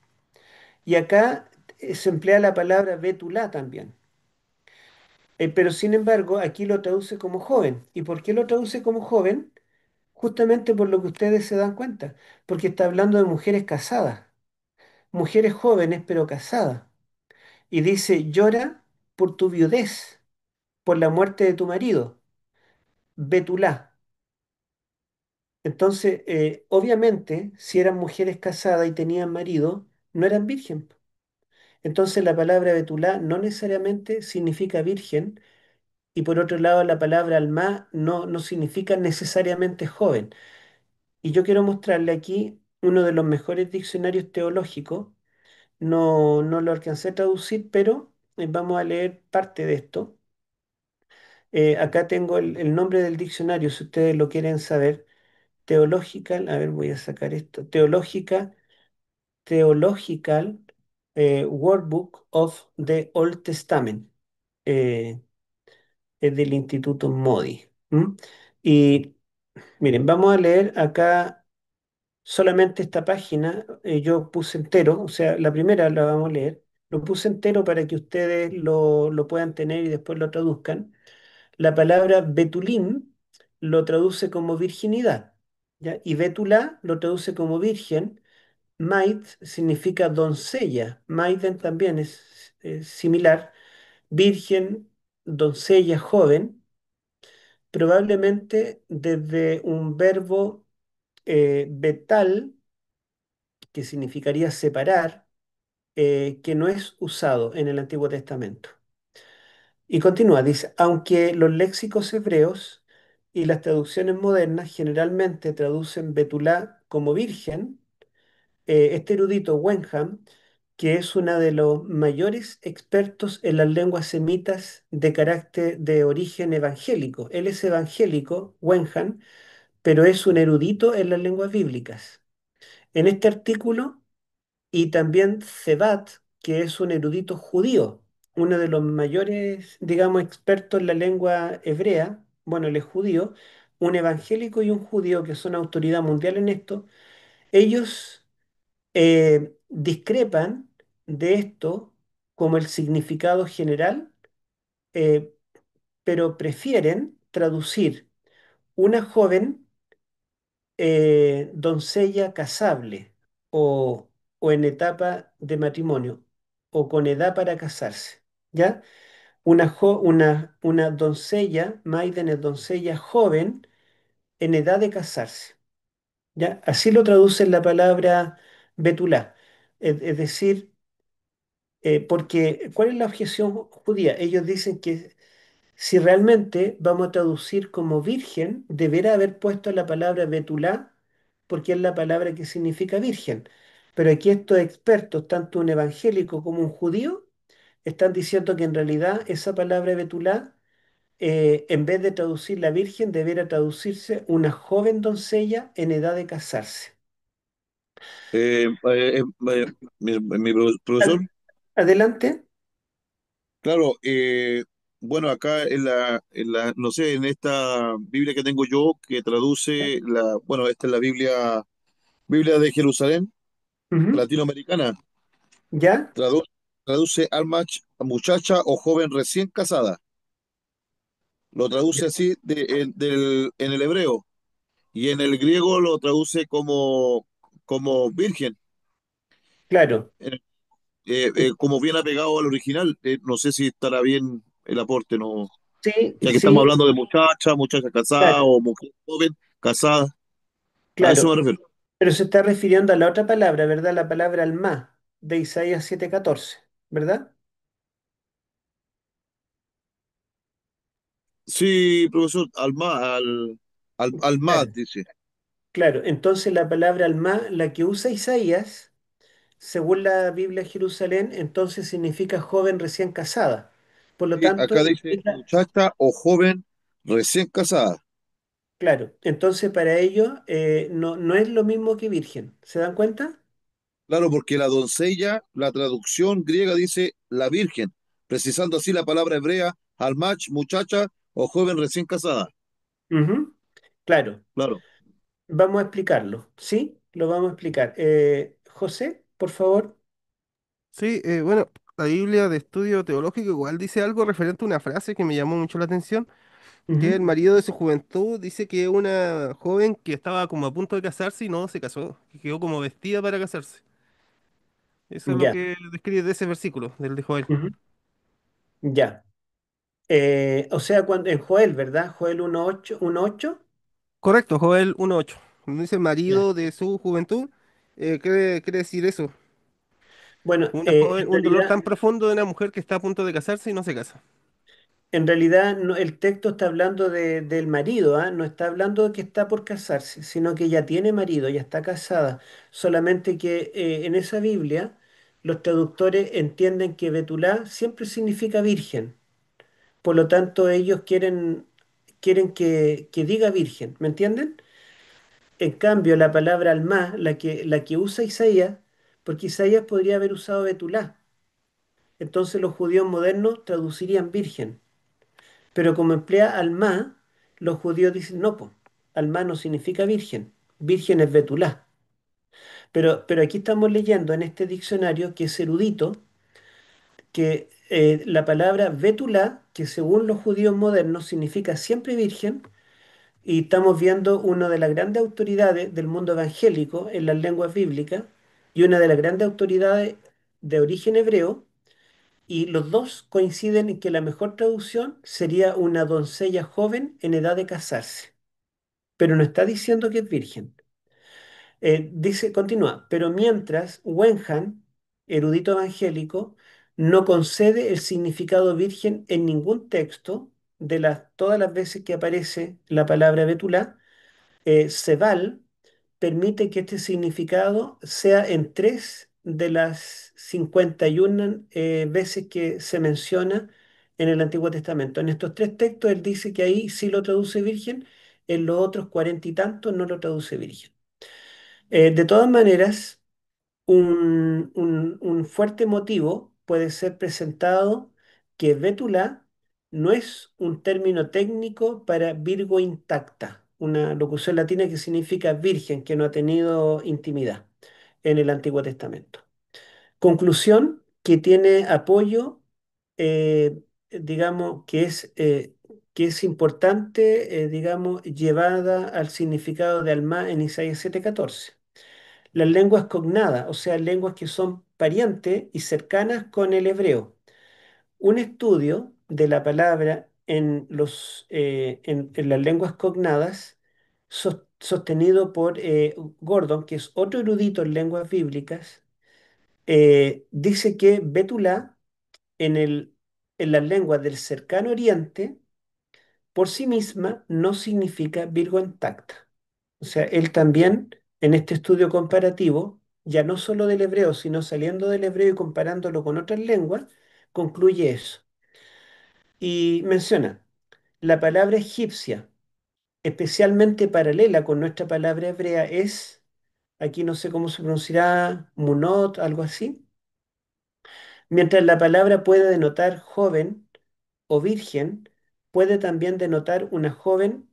Y acá se emplea la palabra betulá también. Pero sin embargo, aquí lo traduce como joven. ¿Y por qué lo traduce como joven? Justamente por lo que ustedes se dan cuenta. Porque está hablando de mujeres casadas, mujeres jóvenes pero casadas. Y dice, llora por tu viudez, por la muerte de tu marido, betulá. Entonces, obviamente, si eran mujeres casadas y tenían marido, no eran virgen. Entonces, la palabra betulá no necesariamente significa virgen, y por otro lado, la palabra alma no significa necesariamente joven. Y yo quiero mostrarle aquí uno de los mejores diccionarios teológicos. No lo alcancé a traducir, pero vamos a leer parte de esto. Acá tengo el nombre del diccionario, si ustedes lo quieren saber. Theological, a ver, voy a sacar esto. Theological Workbook of the Old Testament. Eh, es del Instituto Modi. ¿M? Y miren, vamos a leer acá solamente esta página. Yo puse entero, o sea, la primera la vamos a leer. Lo puse entero para que ustedes lo puedan tener y después lo traduzcan. La palabra Betulim lo traduce como virginidad, ¿ya? Y Betulá lo traduce como virgen. Maid significa doncella. Maiden también es similar. Virgen, doncella, joven. Probablemente desde un verbo betal, que significaría separar, que no es usado en el Antiguo Testamento. Y continúa, dice, aunque los léxicos hebreos y las traducciones modernas generalmente traducen Betulá como virgen, este erudito Wenham, que es uno de los mayores expertos en las lenguas semitas de carácter de origen evangélico. Él es evangélico, Wenham, pero es un erudito en las lenguas bíblicas. En este artículo, y también Cebat, que es un erudito judío, uno de los mayores, digamos, expertos en la lengua hebrea, bueno, él es judío, un evangélico y un judío que son autoridad mundial en esto, ellos discrepan de esto como el significado general, eh, pero prefieren traducir una joven doncella casable o, o en etapa de matrimonio o con edad para casarse, ¿ya? Una doncella, maiden es doncella joven en edad de casarse, ¿ya? Así lo traduce la palabra betulá, es decir, porque ¿cuál es la objeción judía? Ellos dicen que si realmente vamos a traducir como virgen, deberá haber puesto la palabra betulá, porque es la palabra que significa virgen. Pero aquí estos expertos, tanto un evangélico como un judío, están diciendo que en realidad esa palabra betulá, en vez de traducir la virgen, deberá traducirse una joven doncella en edad de casarse. Eh, eh, eh, Profesor, Ad- Adelante. claro, bueno, acá no sé, en esta Biblia que tengo yo, que traduce bueno, esta es la Biblia de Jerusalén, Ujú. latinoamericana, ¿Ya? tradu- traduce a muchacha o joven recién casada, lo traduce así en el hebreo, y en el griego lo traduce como virgen, Claro. eh, Eh, como bien apegado al original. No sé si estará bien el aporte, ¿no? Sí, Ya que estamos sí, hablando de muchacha casada claro, o mujer joven casada, a eso claro. me refiero. Pero se está refiriendo a la otra palabra, ¿verdad? La palabra alma de Isaías 7:14, ¿verdad? Sí, profesor, al más, Claro. dice. Claro, entonces la palabra alma, la que usa Isaías, según la Biblia de Jerusalén, entonces significa joven recién casada. Por lo Sí, tanto, acá dice muchacha o joven recién casada. claro, entonces para ellos no, no es lo mismo que virgen. ¿Se dan cuenta? Claro, porque la doncella, la traducción griega dice la virgen, precisando así la palabra hebrea almach, muchacha o joven recién casada. Ujú. Claro, Claro. vamos a explicarlo, ¿sí? Lo vamos a explicar. José, por favor. Sí, bueno, la Biblia de estudio teológico igual dice algo referente a una frase que me llamó mucho la atención, que el Ujú. marido de su juventud dice que una joven que estaba como a punto de casarse y no se casó, que quedó como vestida para casarse. Eso es lo Ya, que describe de ese versículo, del de Joel. ujú, ya. O sea, cuando, en Joel, ¿verdad? Joel 1:8, 1:8. Correcto, Joel 1:8. Cuando dice Ya. marido de su juventud, quiere decir eso. Bueno, Una joven, un dolor tan profundo de una mujer que está a punto de casarse y no se casa. en realidad el texto está hablando del marido, ¿ah? No está hablando de que está por casarse, sino que ya tiene marido, ya está casada. Solamente que en esa Biblia los traductores entienden que Betulá siempre significa virgen. Por lo tanto, ellos quieren que diga virgen, ¿me entienden? En cambio, la palabra alma, la que usa Isaías, porque Isaías podría haber usado Betulá. Entonces los judíos modernos traducirían virgen. Pero como emplea alma, los judíos dicen, no, pues, alma no significa virgen. Virgen es Betulá. Pero aquí estamos leyendo en este diccionario que es erudito, que la palabra Betulá, que según los judíos modernos significa siempre virgen, y estamos viendo una de las grandes autoridades del mundo evangélico en las lenguas bíblicas y una de las grandes autoridades de origen hebreo, y los dos coinciden en que la mejor traducción sería una doncella joven en edad de casarse, pero no está diciendo que es virgen. Dice, continúa, pero mientras Wenham, erudito evangélico, no concede el significado virgen en ningún texto de todas las veces que aparece la palabra betulá, Sebal permite que este significado sea en tres de las 51 veces que se menciona en el Antiguo Testamento. En estos tres textos él dice que ahí sí lo traduce virgen, en los otros 40 y tantos no lo traduce virgen. De todas maneras, un fuerte motivo puede ser presentado que Bétula no es un término técnico para Virgo intacta, una locución latina que significa virgen que no ha tenido intimidad en el Antiguo Testamento. Conclusión que tiene apoyo, digamos, que es importante, digamos, llevada al significado de alma en Isaías 7:14. Las lenguas cognadas, o sea, lenguas que son parientes y cercanas con el hebreo. Un estudio de la palabra en las lenguas cognadas, sostenido por Gordon, que es otro erudito en lenguas bíblicas, dice que Betulá en las lenguas del cercano oriente, por sí misma, no significa Virgo intacta. O sea, él también, en este estudio comparativo, ya no solo del hebreo, sino saliendo del hebreo y comparándolo con otras lenguas, concluye eso. Y menciona, la palabra egipcia, especialmente paralela con nuestra palabra hebrea, es, aquí no sé cómo se pronunciará, munot, algo así. Mientras la palabra puede denotar joven o virgen, puede también denotar una joven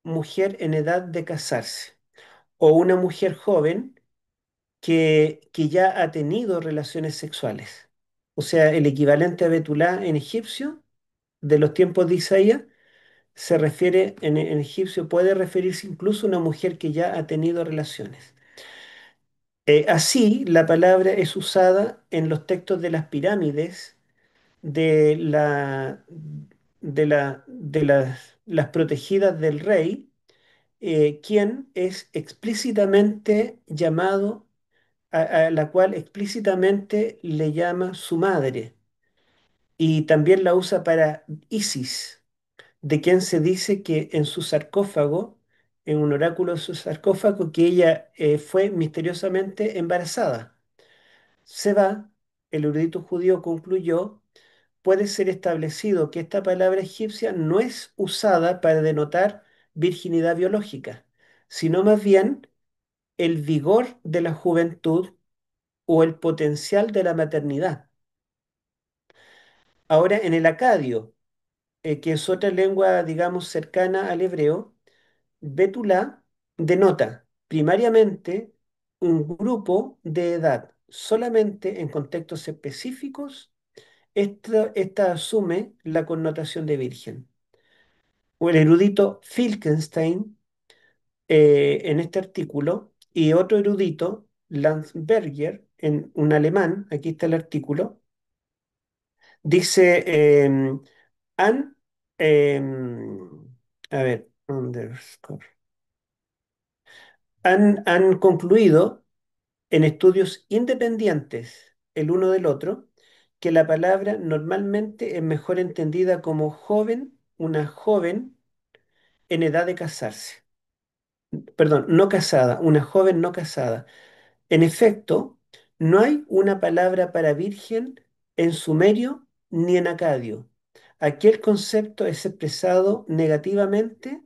mujer en edad de casarse o una mujer joven que ya ha tenido relaciones sexuales. O sea, el equivalente a Betulá en egipcio de los tiempos de Isaías se refiere, en egipcio puede referirse incluso a una mujer que ya ha tenido relaciones. Así, la palabra es usada en los textos de las pirámides de, las protegidas del rey, quien es explícitamente llamado, a la cual explícitamente le llama su madre, y también la usa para Isis, de quien se dice que en su sarcófago, en un oráculo de su sarcófago, que ella fue misteriosamente embarazada. Se va, el erudito judío concluyó puede ser establecido que esta palabra egipcia no es usada para denotar virginidad biológica, sino más bien el vigor de la juventud o el potencial de la maternidad. Ahora, en el acadio, que es otra lengua, digamos, cercana al hebreo, Betulá denota primariamente un grupo de edad. Solamente en contextos específicos, esta asume la connotación de virgen. O el erudito Filkenstein, en este artículo, y otro erudito, Landsberger, en un alemán, aquí está el artículo, dice, han, a ver, underscore, han concluido en estudios independientes el uno del otro que la palabra normalmente es mejor entendida como joven, una joven en edad de casarse. Perdón, no casada, una joven no casada. En efecto, no hay una palabra para virgen en sumerio ni en acadio. Aquí el concepto es expresado negativamente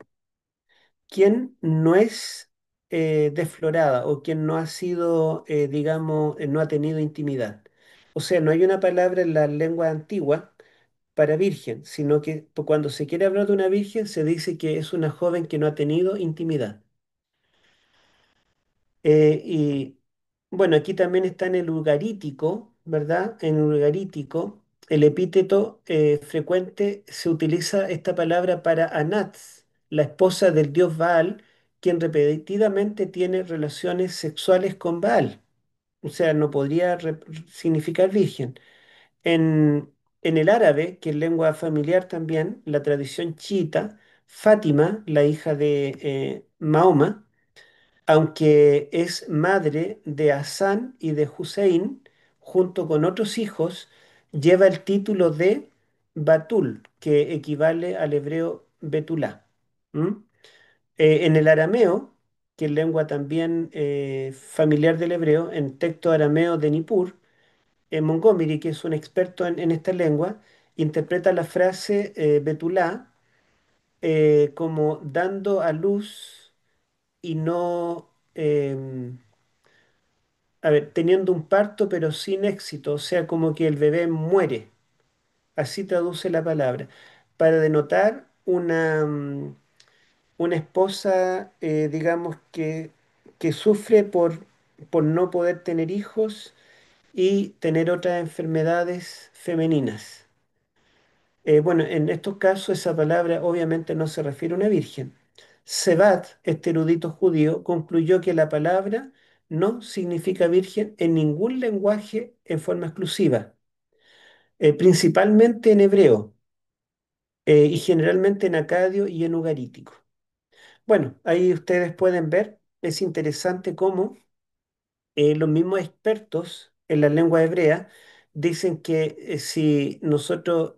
quien no es desflorada o quien no ha sido, digamos, no ha tenido intimidad. O sea, no hay una palabra en la lengua antigua para virgen, sino que cuando se quiere hablar de una virgen se dice que es una joven que no ha tenido intimidad. Y bueno, aquí también está en el ugarítico, ¿verdad? En el ugarítico, el epíteto frecuente se utiliza esta palabra para Anats, la esposa del dios Baal, quien repetidamente tiene relaciones sexuales con Baal. O sea, no podría significar virgen. En, en el árabe, que es lengua familiar también, la tradición chiita, Fátima, la hija de Mahoma, aunque es madre de Hassan y de Hussein, junto con otros hijos, lleva el título de Batul, que equivale al hebreo Betulá. ¿M? En el arameo, que es lengua también familiar del hebreo, en texto arameo de Nippur, Montgomery, que es un experto en esta lengua, interpreta la frase Betulá como dando a luz y no, a ver, teniendo un parto pero sin éxito, o sea, como que el bebé muere, así traduce la palabra, para denotar una esposa, digamos, que sufre por no poder tener hijos y tener otras enfermedades femeninas. Bueno, en estos casos esa palabra obviamente no se refiere a una virgen. Sebat, este erudito judío, concluyó que la palabra no significa virgen en ningún lenguaje en forma exclusiva, principalmente en hebreo y generalmente en acadio y en ugarítico. Bueno, ahí ustedes pueden ver, es interesante cómo los mismos expertos en la lengua hebrea dicen que si nosotros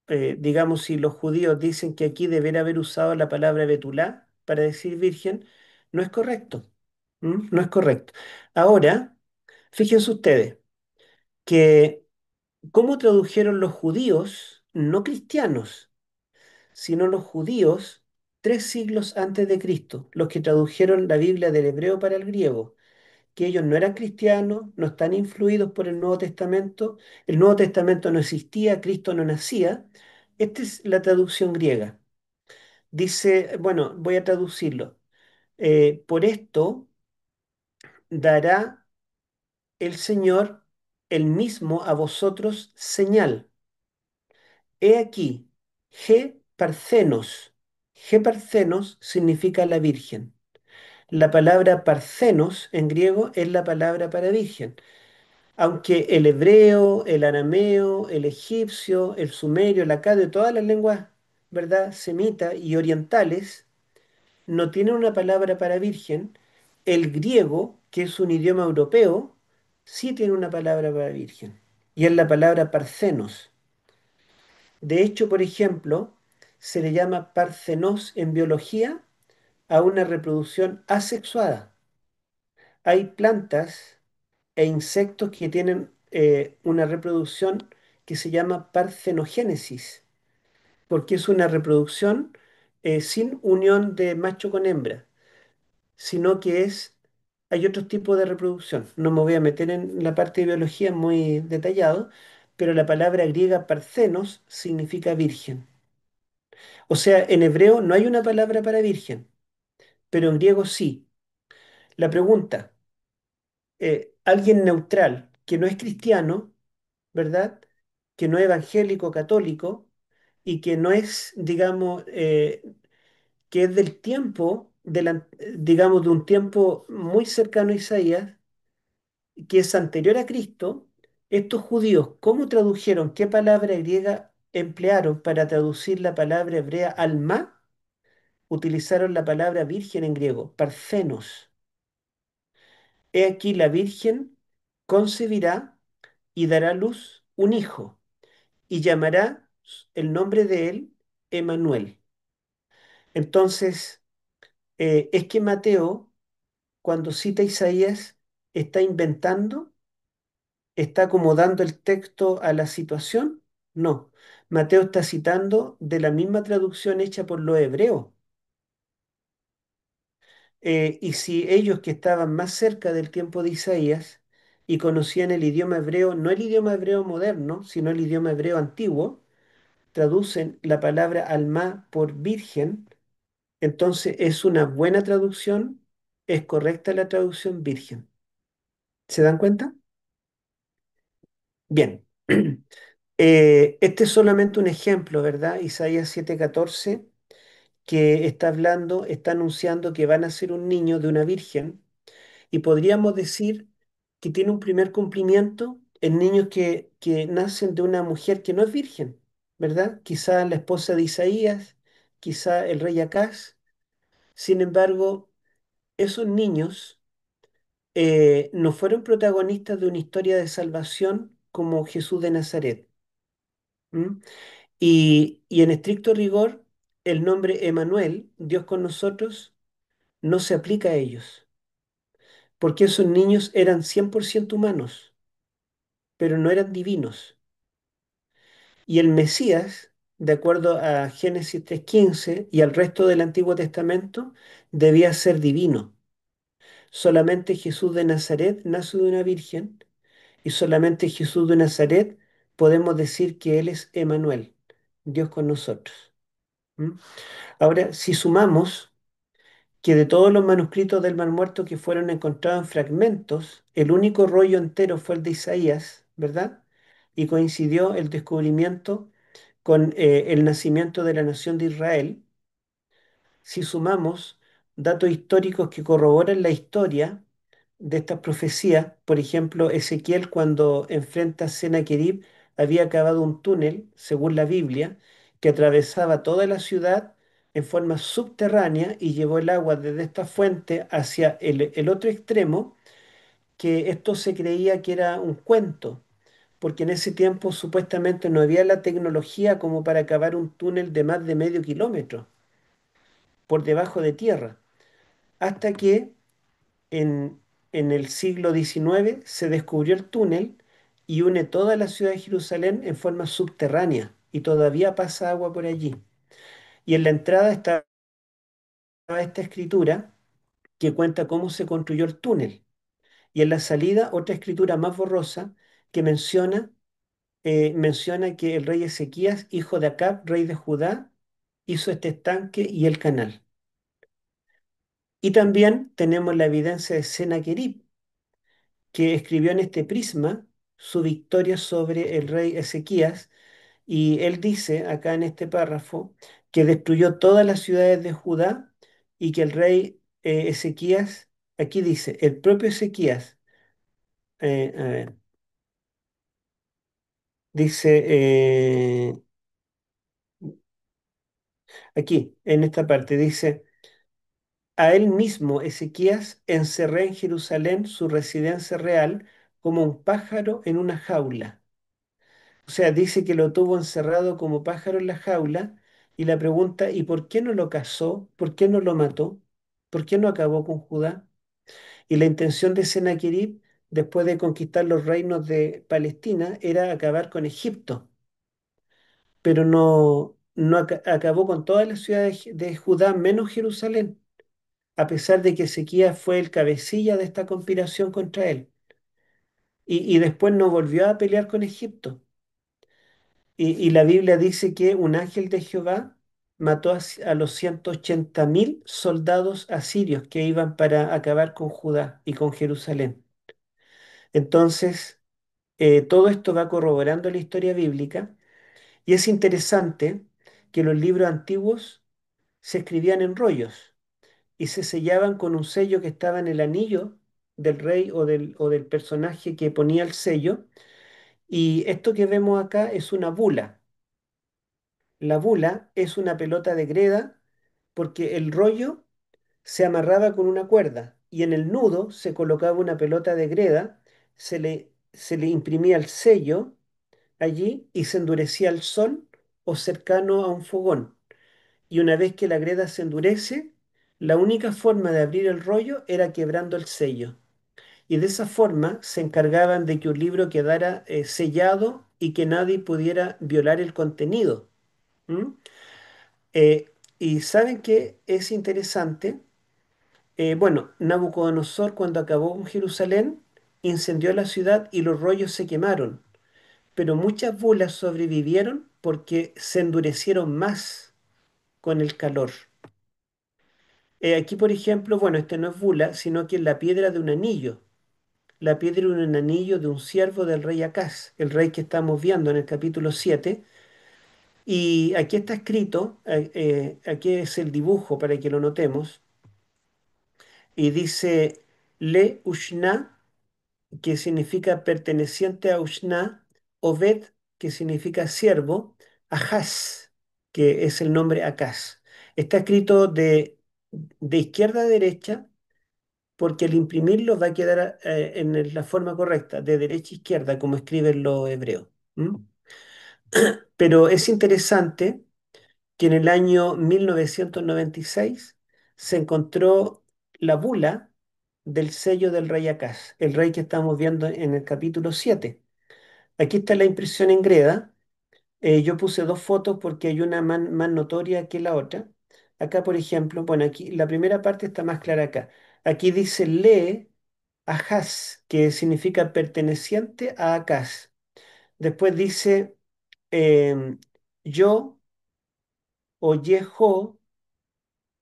digamos, si los judíos dicen que aquí debería haber usado la palabra betulá para decir virgen, no es correcto. ¿M? No es correcto. Ahora, fíjense ustedes que cómo tradujeron los judíos, no cristianos, sino los judíos 3 siglos antes de Cristo, los que tradujeron la Biblia del hebreo para el griego, que ellos no eran cristianos, no están influidos por el Nuevo Testamento no existía, Cristo no nacía. Esta es la traducción griega. Dice, bueno, voy a traducirlo. Por esto dará el Señor el mismo a vosotros señal. He aquí, G Parcenos. G Parcenos significa la Virgen. La palabra Parcenos en griego es la palabra para virgen. Aunque el hebreo, el arameo, el egipcio, el sumerio, el acadio, todas las lenguas, ¿verdad?, semitas y orientales no tienen una palabra para virgen, el griego, que es un idioma europeo, sí tiene una palabra para virgen, y es la palabra parcenos. De hecho, por ejemplo, se le llama parcenos en biología a una reproducción asexuada. Hay plantas e insectos que tienen una reproducción que se llama parcenogénesis, porque es una reproducción sin unión de macho con hembra, sino que hay otros tipos de reproducción. No me voy a meter en la parte de biología muy detallado, pero la palabra griega parcenos significa virgen. O sea, en hebreo no hay una palabra para virgen, pero en griego sí. La pregunta, alguien neutral que no es cristiano, ¿verdad? Que no es evangélico, católico, y que no es, digamos, que es del tiempo, digamos, de un tiempo muy cercano a Isaías, que es anterior a Cristo, estos judíos, ¿cómo tradujeron? ¿Qué palabra griega emplearon para traducir la palabra hebrea alma? Utilizaron la palabra virgen en griego, parcenos. He aquí la virgen concebirá y dará a luz un hijo y llamará el nombre de él Emanuel. Entonces, es que Mateo, cuando cita a Isaías, está inventando, está acomodando el texto a la situación. No, Mateo está citando de la misma traducción hecha por los hebreos. Y si ellos que estaban más cerca del tiempo de Isaías y conocían el idioma hebreo, no el idioma hebreo moderno, sino el idioma hebreo antiguo, traducen la palabra alma por virgen, entonces es una buena traducción, es correcta la traducción virgen. ¿Se dan cuenta? Bien. Este es solamente un ejemplo, ¿verdad? Isaías 7:14, que está hablando, está anunciando que van a ser un niño de una virgen. Y podríamos decir que tiene un primer cumplimiento en niños que nacen de una mujer que no es virgen, ¿verdad? Quizá la esposa de Isaías, quizá el rey Acaz. Sin embargo, esos niños no fueron protagonistas de una historia de salvación como Jesús de Nazaret. ¿M? Y en estricto rigor, el nombre Emanuel, Dios con nosotros, no se aplica a ellos, porque esos niños eran 100% humanos, pero no eran divinos. Y el Mesías, de acuerdo a Génesis 3:15 y al resto del Antiguo Testamento, debía ser divino. Solamente Jesús de Nazaret nace de una virgen y solamente Jesús de Nazaret podemos decir que Él es Emanuel, Dios con nosotros. ¿Mm? Ahora, si sumamos que de todos los manuscritos del Mar Muerto que fueron encontrados en fragmentos, el único rollo entero fue el de Isaías, ¿verdad? Y coincidió el descubrimiento con el nacimiento de la nación de Israel. Si sumamos datos históricos que corroboran la historia de estas profecías, por ejemplo, Ezequiel cuando enfrenta a Sennacherib había cavado un túnel, según la Biblia, que atravesaba toda la ciudad en forma subterránea y llevó el agua desde esta fuente hacia el otro extremo, que esto se creía que era un cuento, porque en ese tiempo supuestamente no había la tecnología como para cavar un túnel de más de medio kilómetro por debajo de tierra, hasta que en, en el siglo XIX se descubrió el túnel y une toda la ciudad de Jerusalén en forma subterránea y todavía pasa agua por allí. Y en la entrada está esta escritura que cuenta cómo se construyó el túnel. Y en la salida otra escritura más borrosa que menciona que el rey Ezequías, hijo de Acab, rey de Judá, hizo este estanque y el canal. Y también tenemos la evidencia de Sennacherib, que escribió en este prisma su victoria sobre el rey Ezequías, y él dice acá en este párrafo que destruyó todas las ciudades de Judá y que el rey Ezequías, aquí dice, el propio Ezequías, a ver, dice aquí, en esta parte, dice, a él mismo Ezequías encerré en Jerusalén su residencia real como un pájaro en una jaula. O sea, dice que lo tuvo encerrado como pájaro en la jaula y la pregunta, ¿y por qué no lo cazó? ¿Por qué no lo mató? ¿Por qué no acabó con Judá? Y la intención de Sennacherib después de conquistar los reinos de Palestina, era acabar con Egipto, pero no acabó con todas las ciudades de Judá, menos Jerusalén, a pesar de que Ezequías fue el cabecilla de esta conspiración contra él. Y después no volvió a pelear con Egipto. Y la Biblia dice que un ángel de Jehová mató a los 180.000 soldados asirios que iban para acabar con Judá y con Jerusalén. Entonces, todo esto va corroborando la historia bíblica y es interesante que los libros antiguos se escribían en rollos y se sellaban con un sello que estaba en el anillo del rey o del personaje que ponía el sello. Y esto que vemos acá es una bula. La bula es una pelota de greda porque el rollo se amarraba con una cuerda y en el nudo se colocaba una pelota de greda, se le imprimía el sello allí y se endurecía al sol o cercano a un fogón. Y una vez que la greda se endurece, la única forma de abrir el rollo era quebrando el sello. Y de esa forma se encargaban de que un libro quedara sellado y que nadie pudiera violar el contenido. ¿M? Y saben que es interesante. Bueno, Nabucodonosor cuando acabó con Jerusalén incendió la ciudad y los rollos se quemaron, pero muchas bulas sobrevivieron porque se endurecieron más con el calor. Aquí, por ejemplo, bueno, este no es bula, sino que es la piedra de un anillo. La piedra de un anillo de un siervo del rey Acaz, el rey que estamos viendo en el capítulo 7. Y aquí está escrito, aquí es el dibujo para que lo notemos, y dice Le Ushna, que significa perteneciente a Ushna, Obed, que significa siervo, Ahaz, que es el nombre Acaz. Está escrito de izquierda a derecha porque al imprimirlo va a quedar en la forma correcta, de derecha a izquierda, como escriben los hebreos. ¿M? Pero es interesante que en el año 1996 se encontró la bula del sello del rey Acaz, el rey que estamos viendo en el capítulo 7. Aquí está la impresión en greda. Yo puse dos fotos porque hay una más notoria que la otra. Acá, por ejemplo, bueno, aquí la primera parte está más clara acá. Aquí dice lee Ahaz, que significa perteneciente a Acaz. Después dice yo o Yeho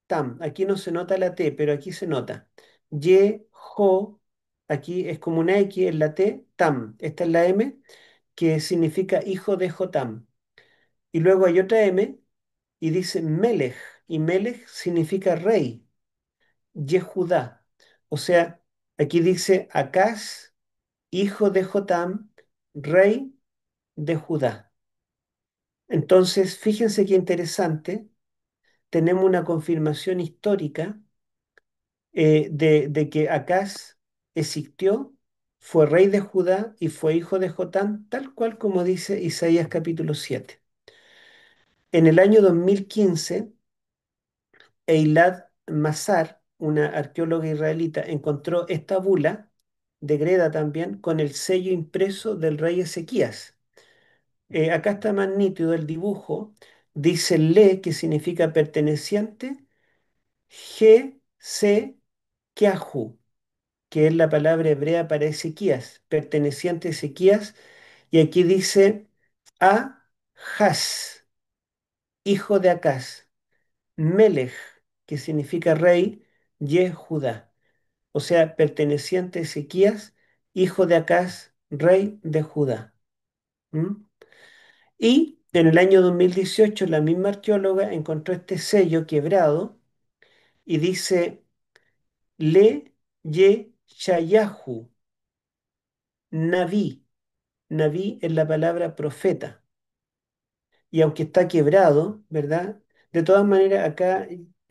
Tam. Aquí no se nota la T, pero aquí se nota. Yeho, aquí es como una X en la T, Tam. Esta es la M, que significa hijo de Jotam. Y luego hay otra M y dice Melech, y Melech significa rey, Yehudá. O sea, aquí dice Acaz, hijo de Jotam, rey de Judá. Entonces, fíjense qué interesante, tenemos una confirmación histórica de que Acaz existió, fue rey de Judá y fue hijo de Jotam, tal cual como dice Isaías capítulo 7. En el año 2015, Eilad Mazar, una arqueóloga israelita, encontró esta bula de Greda también con el sello impreso del rey Ezequías. Acá está más nítido el dibujo. Dice Le, que significa perteneciente, G, C, Keahu, que es la palabra hebrea para Ezequías, perteneciente a Ezequías. Y aquí dice Ahaz, hijo de Acaz, Melech, que significa rey, Yehudá, o sea, perteneciente a Ezequías, hijo de Acaz, rey de Judá. ¿Mm? Y en el año 2018 la misma arqueóloga encontró este sello quebrado y dice Le Ye Shayahu, Naví. Naví es la palabra profeta. Y aunque está quebrado, ¿verdad? De todas maneras, acá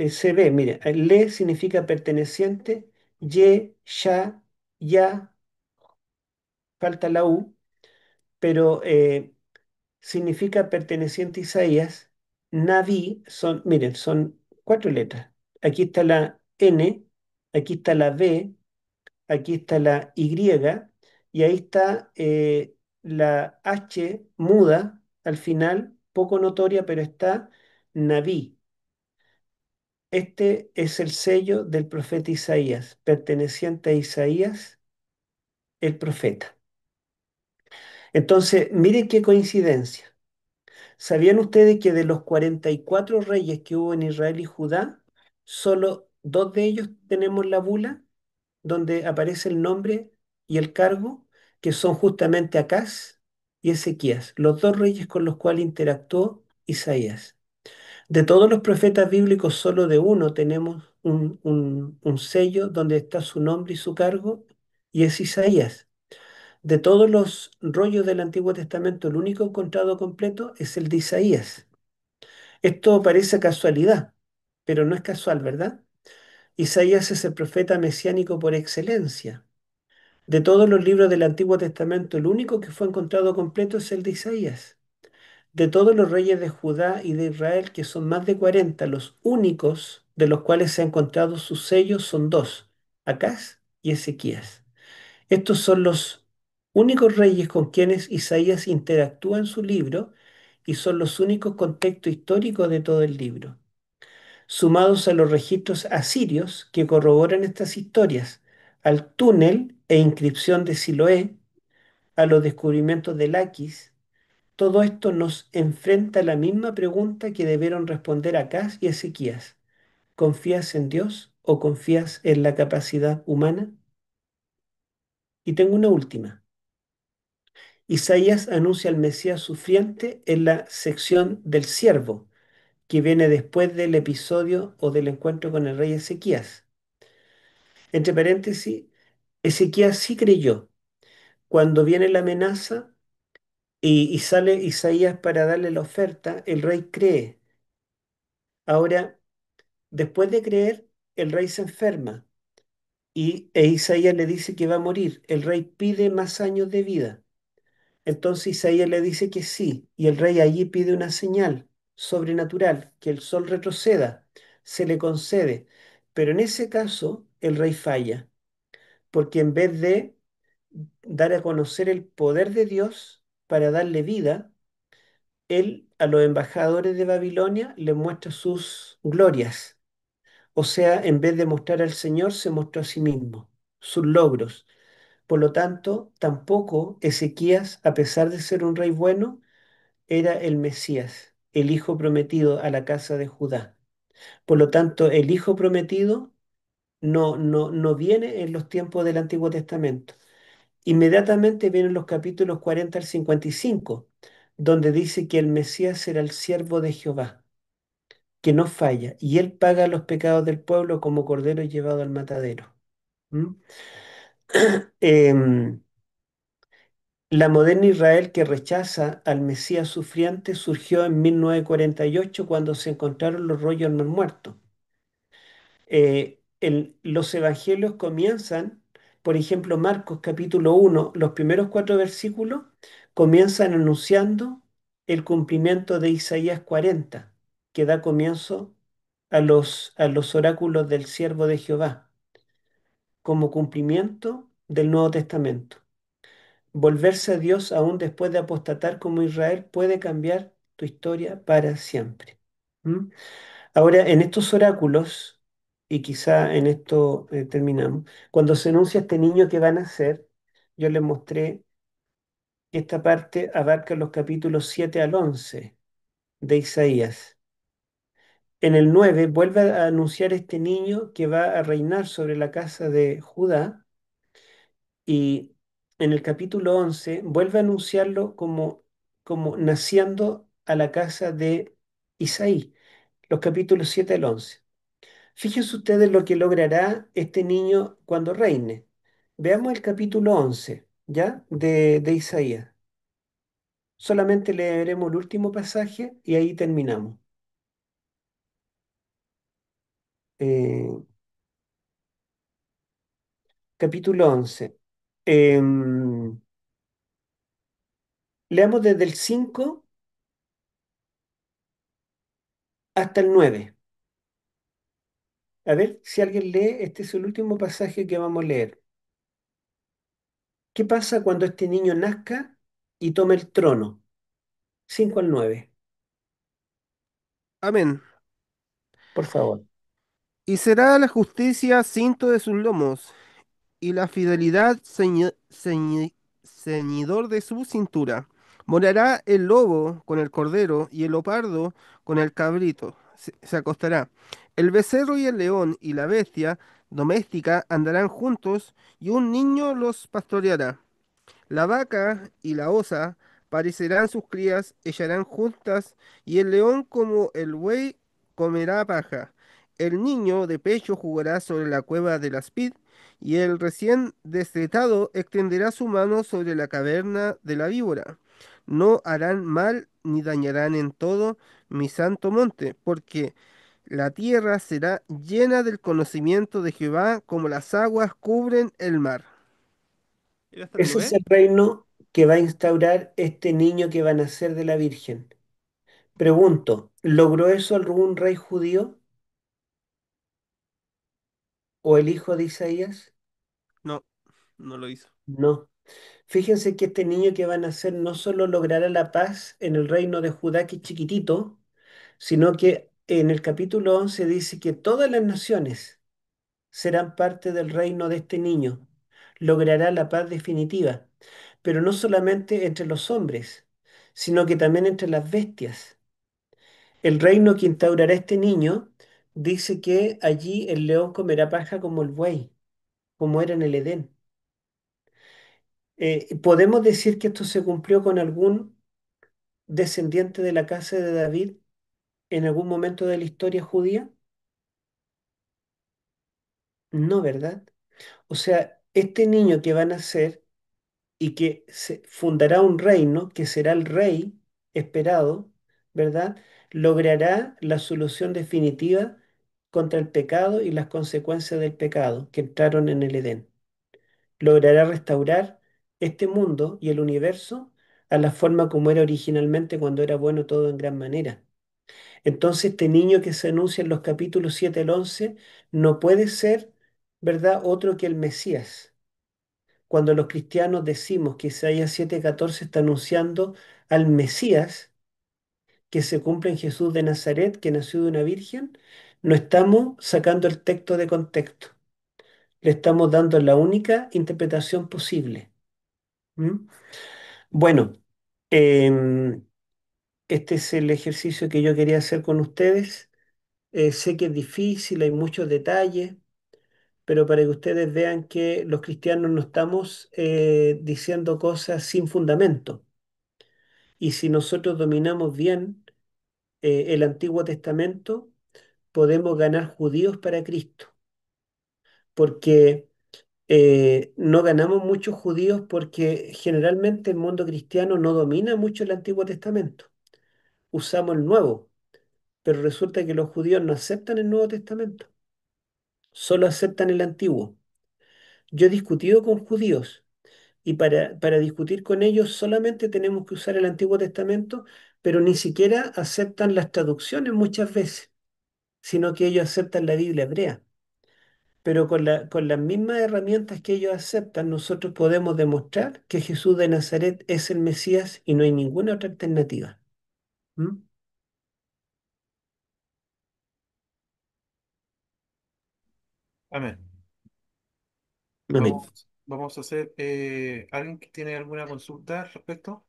se ve, mire, Le significa perteneciente, Ye, Sha, Ya, falta la U, pero significa perteneciente a Isaías. Naví son, miren, son cuatro letras. Aquí está la N, aquí está la B, aquí está la Y y ahí está la H muda al final, poco notoria, pero está Naví. Este es el sello del profeta Isaías, perteneciente a Isaías, el profeta. Entonces, miren qué coincidencia. ¿Sabían ustedes que de los 44 reyes que hubo en Israel y Judá, solo dos de ellos tenemos la bula, donde aparece el nombre y el cargo, que son justamente Acaz y Ezequías, los dos reyes con los cuales interactuó Isaías? De todos los profetas bíblicos, solo de uno tenemos un sello donde está su nombre y su cargo, y es Isaías. De todos los rollos del Antiguo Testamento, el único encontrado completo es el de Isaías. Esto parece casualidad, pero no es casual, ¿verdad? Isaías es el profeta mesiánico por excelencia. De todos los libros del Antiguo Testamento, el único que fue encontrado completo es el de Isaías. De todos los reyes de Judá y de Israel, que son más de 40, los únicos de los cuales se ha encontrado sus sellos son dos, Acaz y Ezequías. Estos son los únicos reyes con quienes Isaías interactúa en su libro y son los únicos contextos históricos de todo el libro, sumados a los registros asirios que corroboran estas historias, al túnel e inscripción de Siloé, a los descubrimientos de Laquis. Todo esto nos enfrenta a la misma pregunta que debieron responder Acaz y Ezequías. ¿Confías en Dios o confías en la capacidad humana? Y tengo una última. Isaías anuncia al Mesías sufriente en la sección del siervo, que viene después del episodio o del encuentro con el rey Ezequías. Entre paréntesis, Ezequías sí creyó. Cuando viene la amenaza y sale Isaías para darle la oferta, el rey cree. Ahora, después de creer, el rey se enferma e Isaías le dice que va a morir. El rey pide más años de vida. Entonces Isaías le dice que sí, y el rey allí pide una señal sobrenatural, que el sol retroceda, se le concede. Pero en ese caso, el rey falla, porque en vez de dar a conocer el poder de Dios para darle vida, él a los embajadores de Babilonia le muestra sus glorias. O sea, en vez de mostrar al Señor, se mostró a sí mismo, sus logros. Por lo tanto, tampoco Ezequías, a pesar de ser un rey bueno, era el Mesías, el hijo prometido a la casa de Judá. Por lo tanto, el hijo prometido no viene en los tiempos del Antiguo Testamento. Inmediatamente vienen los capítulos 40 al 55, donde dice que el Mesías será el siervo de Jehová, que no falla, y él paga los pecados del pueblo como cordero llevado al matadero. ¿Mm? Em, la moderna Israel que rechaza al Mesías sufriente surgió en 1948 cuando se encontraron los rollos del Mar Muerto. Los evangelios comienzan, por ejemplo, Marcos capítulo 1, los primeros 4 versículos comienzan anunciando el cumplimiento de Isaías 40, que da comienzo a los oráculos del siervo de Jehová, como cumplimiento del Nuevo Testamento. Volverse a Dios aún después de apostatar como Israel puede cambiar tu historia para siempre. ¿Mm? Ahora, en estos oráculos, y quizá en esto terminamos, cuando se anuncia este niño que va a nacer, yo les mostré que esta parte abarca los capítulos 7 al 11 de Isaías. En el 9 vuelve a anunciar este niño que va a reinar sobre la casa de Judá, y en el capítulo 11 vuelve a anunciarlo como naciendo a la casa de Isaí, los capítulos 7 al 11. Fíjense ustedes lo que logrará este niño cuando reine. Veamos el capítulo 11, ¿ya? De Isaías. Solamente leeremos el último pasaje y ahí terminamos. Eh, capítulo 11. Em, leamos desde el 5 hasta el 9. A ver si alguien lee, este es el último pasaje que vamos a leer. ¿Qué pasa cuando este niño nazca y tome el trono? 5 al 9, Amén. por favor. Y será la justicia cinto de sus lomos, y la fidelidad ceñidor de su cintura. Morará el lobo con el cordero, y el leopardo con el cabrito. Se acostará. El becerro y el león y la bestia doméstica andarán juntos, y un niño los pastoreará. La vaca y la osa parecerán sus crías, echarán juntas, y el león como el buey comerá paja. El niño de pecho jugará sobre la cueva de la aspid, y el recién destetado extenderá su mano sobre la caverna de la víbora. No harán mal ni dañarán en todo mi santo monte, porque la tierra será llena del conocimiento de Jehová como las aguas cubren el mar. ¿Y hasta el Ese es 9? el reino que va a instaurar este niño que va a nacer de la Virgen. Pregunto, ¿logró eso algún rey judío o el hijo de Isaías? No, no lo hizo. No. Fíjense que este niño que va a nacer no solo logrará la paz en el reino de Judá, que es chiquitito, sino que en el capítulo 11 dice que todas las naciones serán parte del reino de este niño. Logrará la paz definitiva, pero no solamente entre los hombres, sino que también entre las bestias. El reino que instaurará este niño dice que allí el león comerá paja como el buey, como era en el Edén. ¿Podemos decir que esto se cumplió con algún descendiente de la casa de David en algún momento de la historia judía? No, ¿verdad? O sea, este niño que va a nacer y que se fundará un reino, que será el rey esperado, ¿verdad? Logrará la solución definitiva contra el pecado y las consecuencias del pecado que entraron en el Edén. Logrará restaurar este mundo y el universo a la forma como era originalmente cuando era bueno todo en gran manera. Entonces, este niño que se anuncia en los capítulos 7 al 11 no puede ser, ¿verdad?, otro que el Mesías. Cuando los cristianos decimos que Isaías 7:14 está anunciando al Mesías que se cumple en Jesús de Nazaret, que nació de una virgen, no estamos sacando el texto de contexto. Le estamos dando la única interpretación posible. ¿Mm? Bueno, em, este es el ejercicio que yo quería hacer con ustedes. Sé que es difícil, hay muchos detalles, pero para que ustedes vean que los cristianos no estamos diciendo cosas sin fundamento. Y si nosotros dominamos bien el Antiguo Testamento, podemos ganar judíos para Cristo, porque no ganamos muchos judíos porque generalmente el mundo cristiano no domina mucho el Antiguo Testamento. Usamos el Nuevo, pero resulta que los judíos no aceptan el Nuevo Testamento, solo aceptan el Antiguo. Yo he discutido con judíos y para discutir con ellos solamente tenemos que usar el Antiguo Testamento, pero ni siquiera aceptan las traducciones muchas veces, sino que ellos aceptan la Biblia hebrea. Pero con las mismas herramientas que ellos aceptan, nosotros podemos demostrar que Jesús de Nazaret es el Mesías y no hay ninguna otra alternativa. ¿Mm? Amén. Amén. Vamos a hacer. ¿Alguien que tiene alguna consulta al respecto?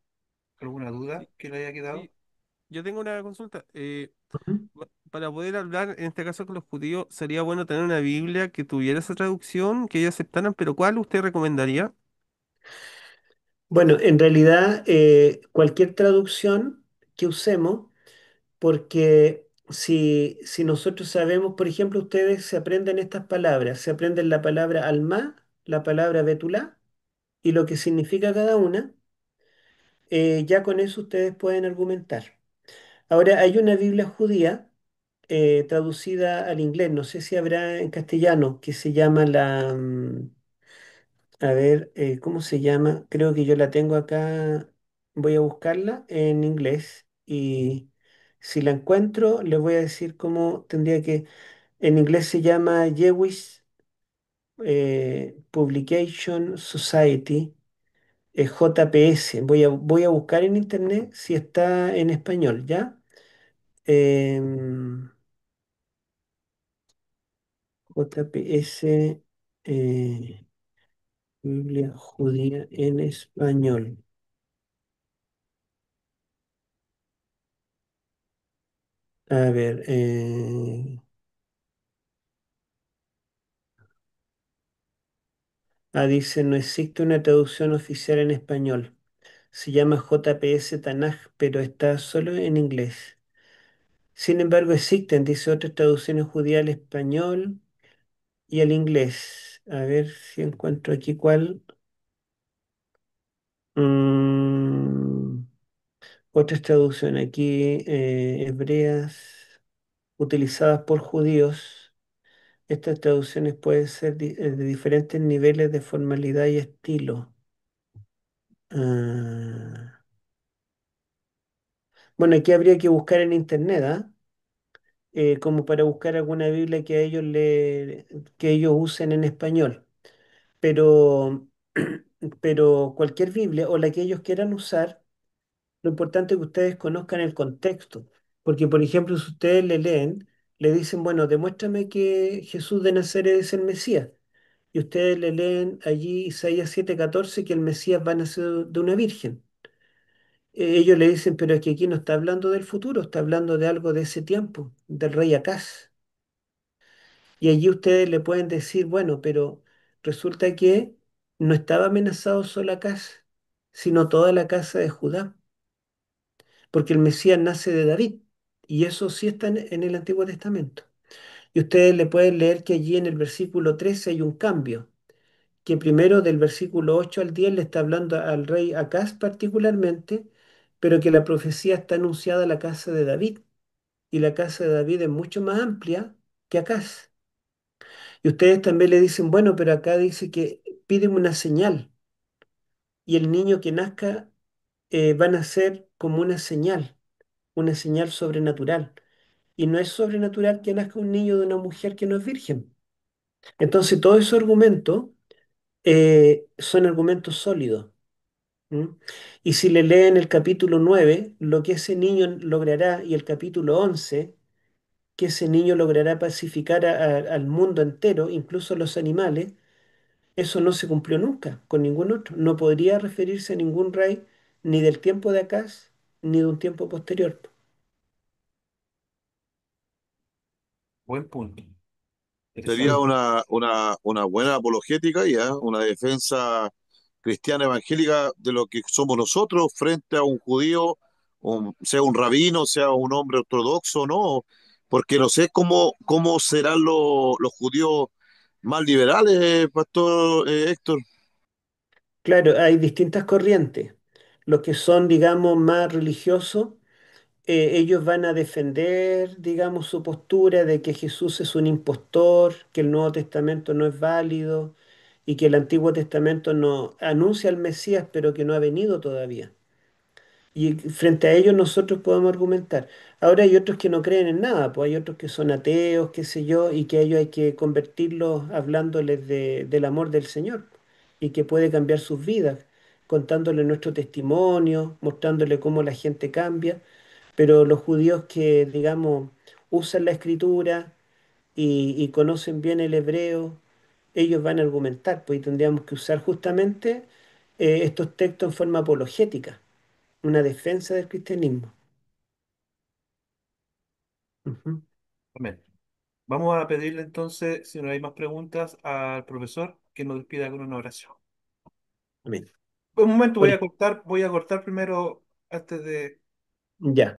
¿Alguna duda Sí, que le haya quedado? sí, yo tengo una consulta. Ujú. Para poder hablar, en este caso con los judíos, sería bueno tener una Biblia que tuviera esa traducción, que ellos aceptaran, pero ¿cuál usted recomendaría? Bueno, en realidad cualquier traducción que usemos, porque si nosotros sabemos, por ejemplo, ustedes se aprenden estas palabras, se aprenden la palabra alma, la palabra betulá y lo que significa cada una, ya con eso ustedes pueden argumentar. Ahora, hay una Biblia judía traducida al inglés, no sé si habrá en castellano, que se llama a ver, ¿cómo se llama? Creo que yo la tengo acá, voy a buscarla en inglés y si la encuentro, les voy a decir cómo tendría que, en inglés se llama Jewish Publication Society Es JPS. Voy a buscar en internet si está en español, ¿ya? Em, JPS, Biblia judía en español. A ver, dice, no existe una traducción oficial en español. Se llama JPS Tanaj, pero está solo en inglés. Sin embargo, existen, dice, otras traducciones judías al español y al inglés. A ver si encuentro aquí cuál. Mm, Otras traducciones aquí, hebreas, utilizadas por judíos. Estas traducciones pueden ser de diferentes niveles de formalidad y estilo. Ah, bueno, aquí habría que buscar en internet, ¿ah? Como para buscar alguna Biblia que ellos usen en español. Pero, pero cualquier Biblia o la que ellos quieran usar, lo importante es que ustedes conozcan el contexto. Porque, por ejemplo, si ustedes le leen, le dicen, bueno, demuéstrame que Jesús de Nazaret es el Mesías. Y ustedes le leen allí Isaías 7:14 que el Mesías va a nacer de una virgen. Ellos le dicen, pero es que aquí no está hablando del futuro, está hablando de algo de ese tiempo, del rey Acaz. Y allí ustedes le pueden decir, bueno, pero resulta que no estaba amenazado solo Acaz, sino toda la casa de Judá, porque el Mesías nace de David. Y eso sí está en el Antiguo Testamento. Y ustedes le pueden leer que allí en el versículo 13 hay un cambio, que primero del versículo 8 al 10 le está hablando al rey Acaz particularmente, pero que la profecía está anunciada a la casa de David. Y la casa de David es mucho más amplia que Acaz. Y ustedes también le dicen, bueno, pero acá dice que piden una señal y el niño que nazca va a nacer como una señal sobrenatural. Y no es sobrenatural que nazca un niño de una mujer que no es virgen. Entonces, todos esos argumentos son argumentos sólidos. ¿M? Y si le leen el capítulo 9 lo que ese niño logrará, y el capítulo 11 que ese niño logrará pacificar al mundo entero, incluso a los animales, eso no se cumplió nunca con ningún otro. No podría referirse a ningún rey ni del tiempo de Acaz ni de un tiempo posterior. Buen punto. Sería Interesante. una buena apologética ya, una defensa cristiana evangélica de lo que somos nosotros frente a un judío, sea un rabino, sea un hombre ortodoxo, ¿no? Porque no sé cómo serán los judíos más liberales, Pastor Héctor. Claro, hay distintas corrientes. Los que son, digamos, más religiosos, ellos van a defender, digamos, su postura de que Jesús es un impostor, que el Nuevo Testamento no es válido y que el Antiguo Testamento no anuncia al Mesías, pero que no ha venido todavía. Y frente a ellos nosotros podemos argumentar. Ahora hay otros que no creen en nada, pues hay otros que son ateos, qué sé yo, y que a ellos hay que convertirlos hablándoles del amor del Señor y que puede cambiar sus vidas, contándoles nuestro testimonio, mostrándoles cómo la gente cambia. Pero los judíos que, digamos, usan la escritura y conocen bien el hebreo, ellos van a argumentar, pues y tendríamos que usar justamente estos textos en forma apologética, una defensa del cristianismo. Ujú. Amén. Vamos a pedirle entonces, si no hay más preguntas, al profesor que nos despida con una oración. Amén. Un momento, Ore- voy a cortar primero antes de... Ya.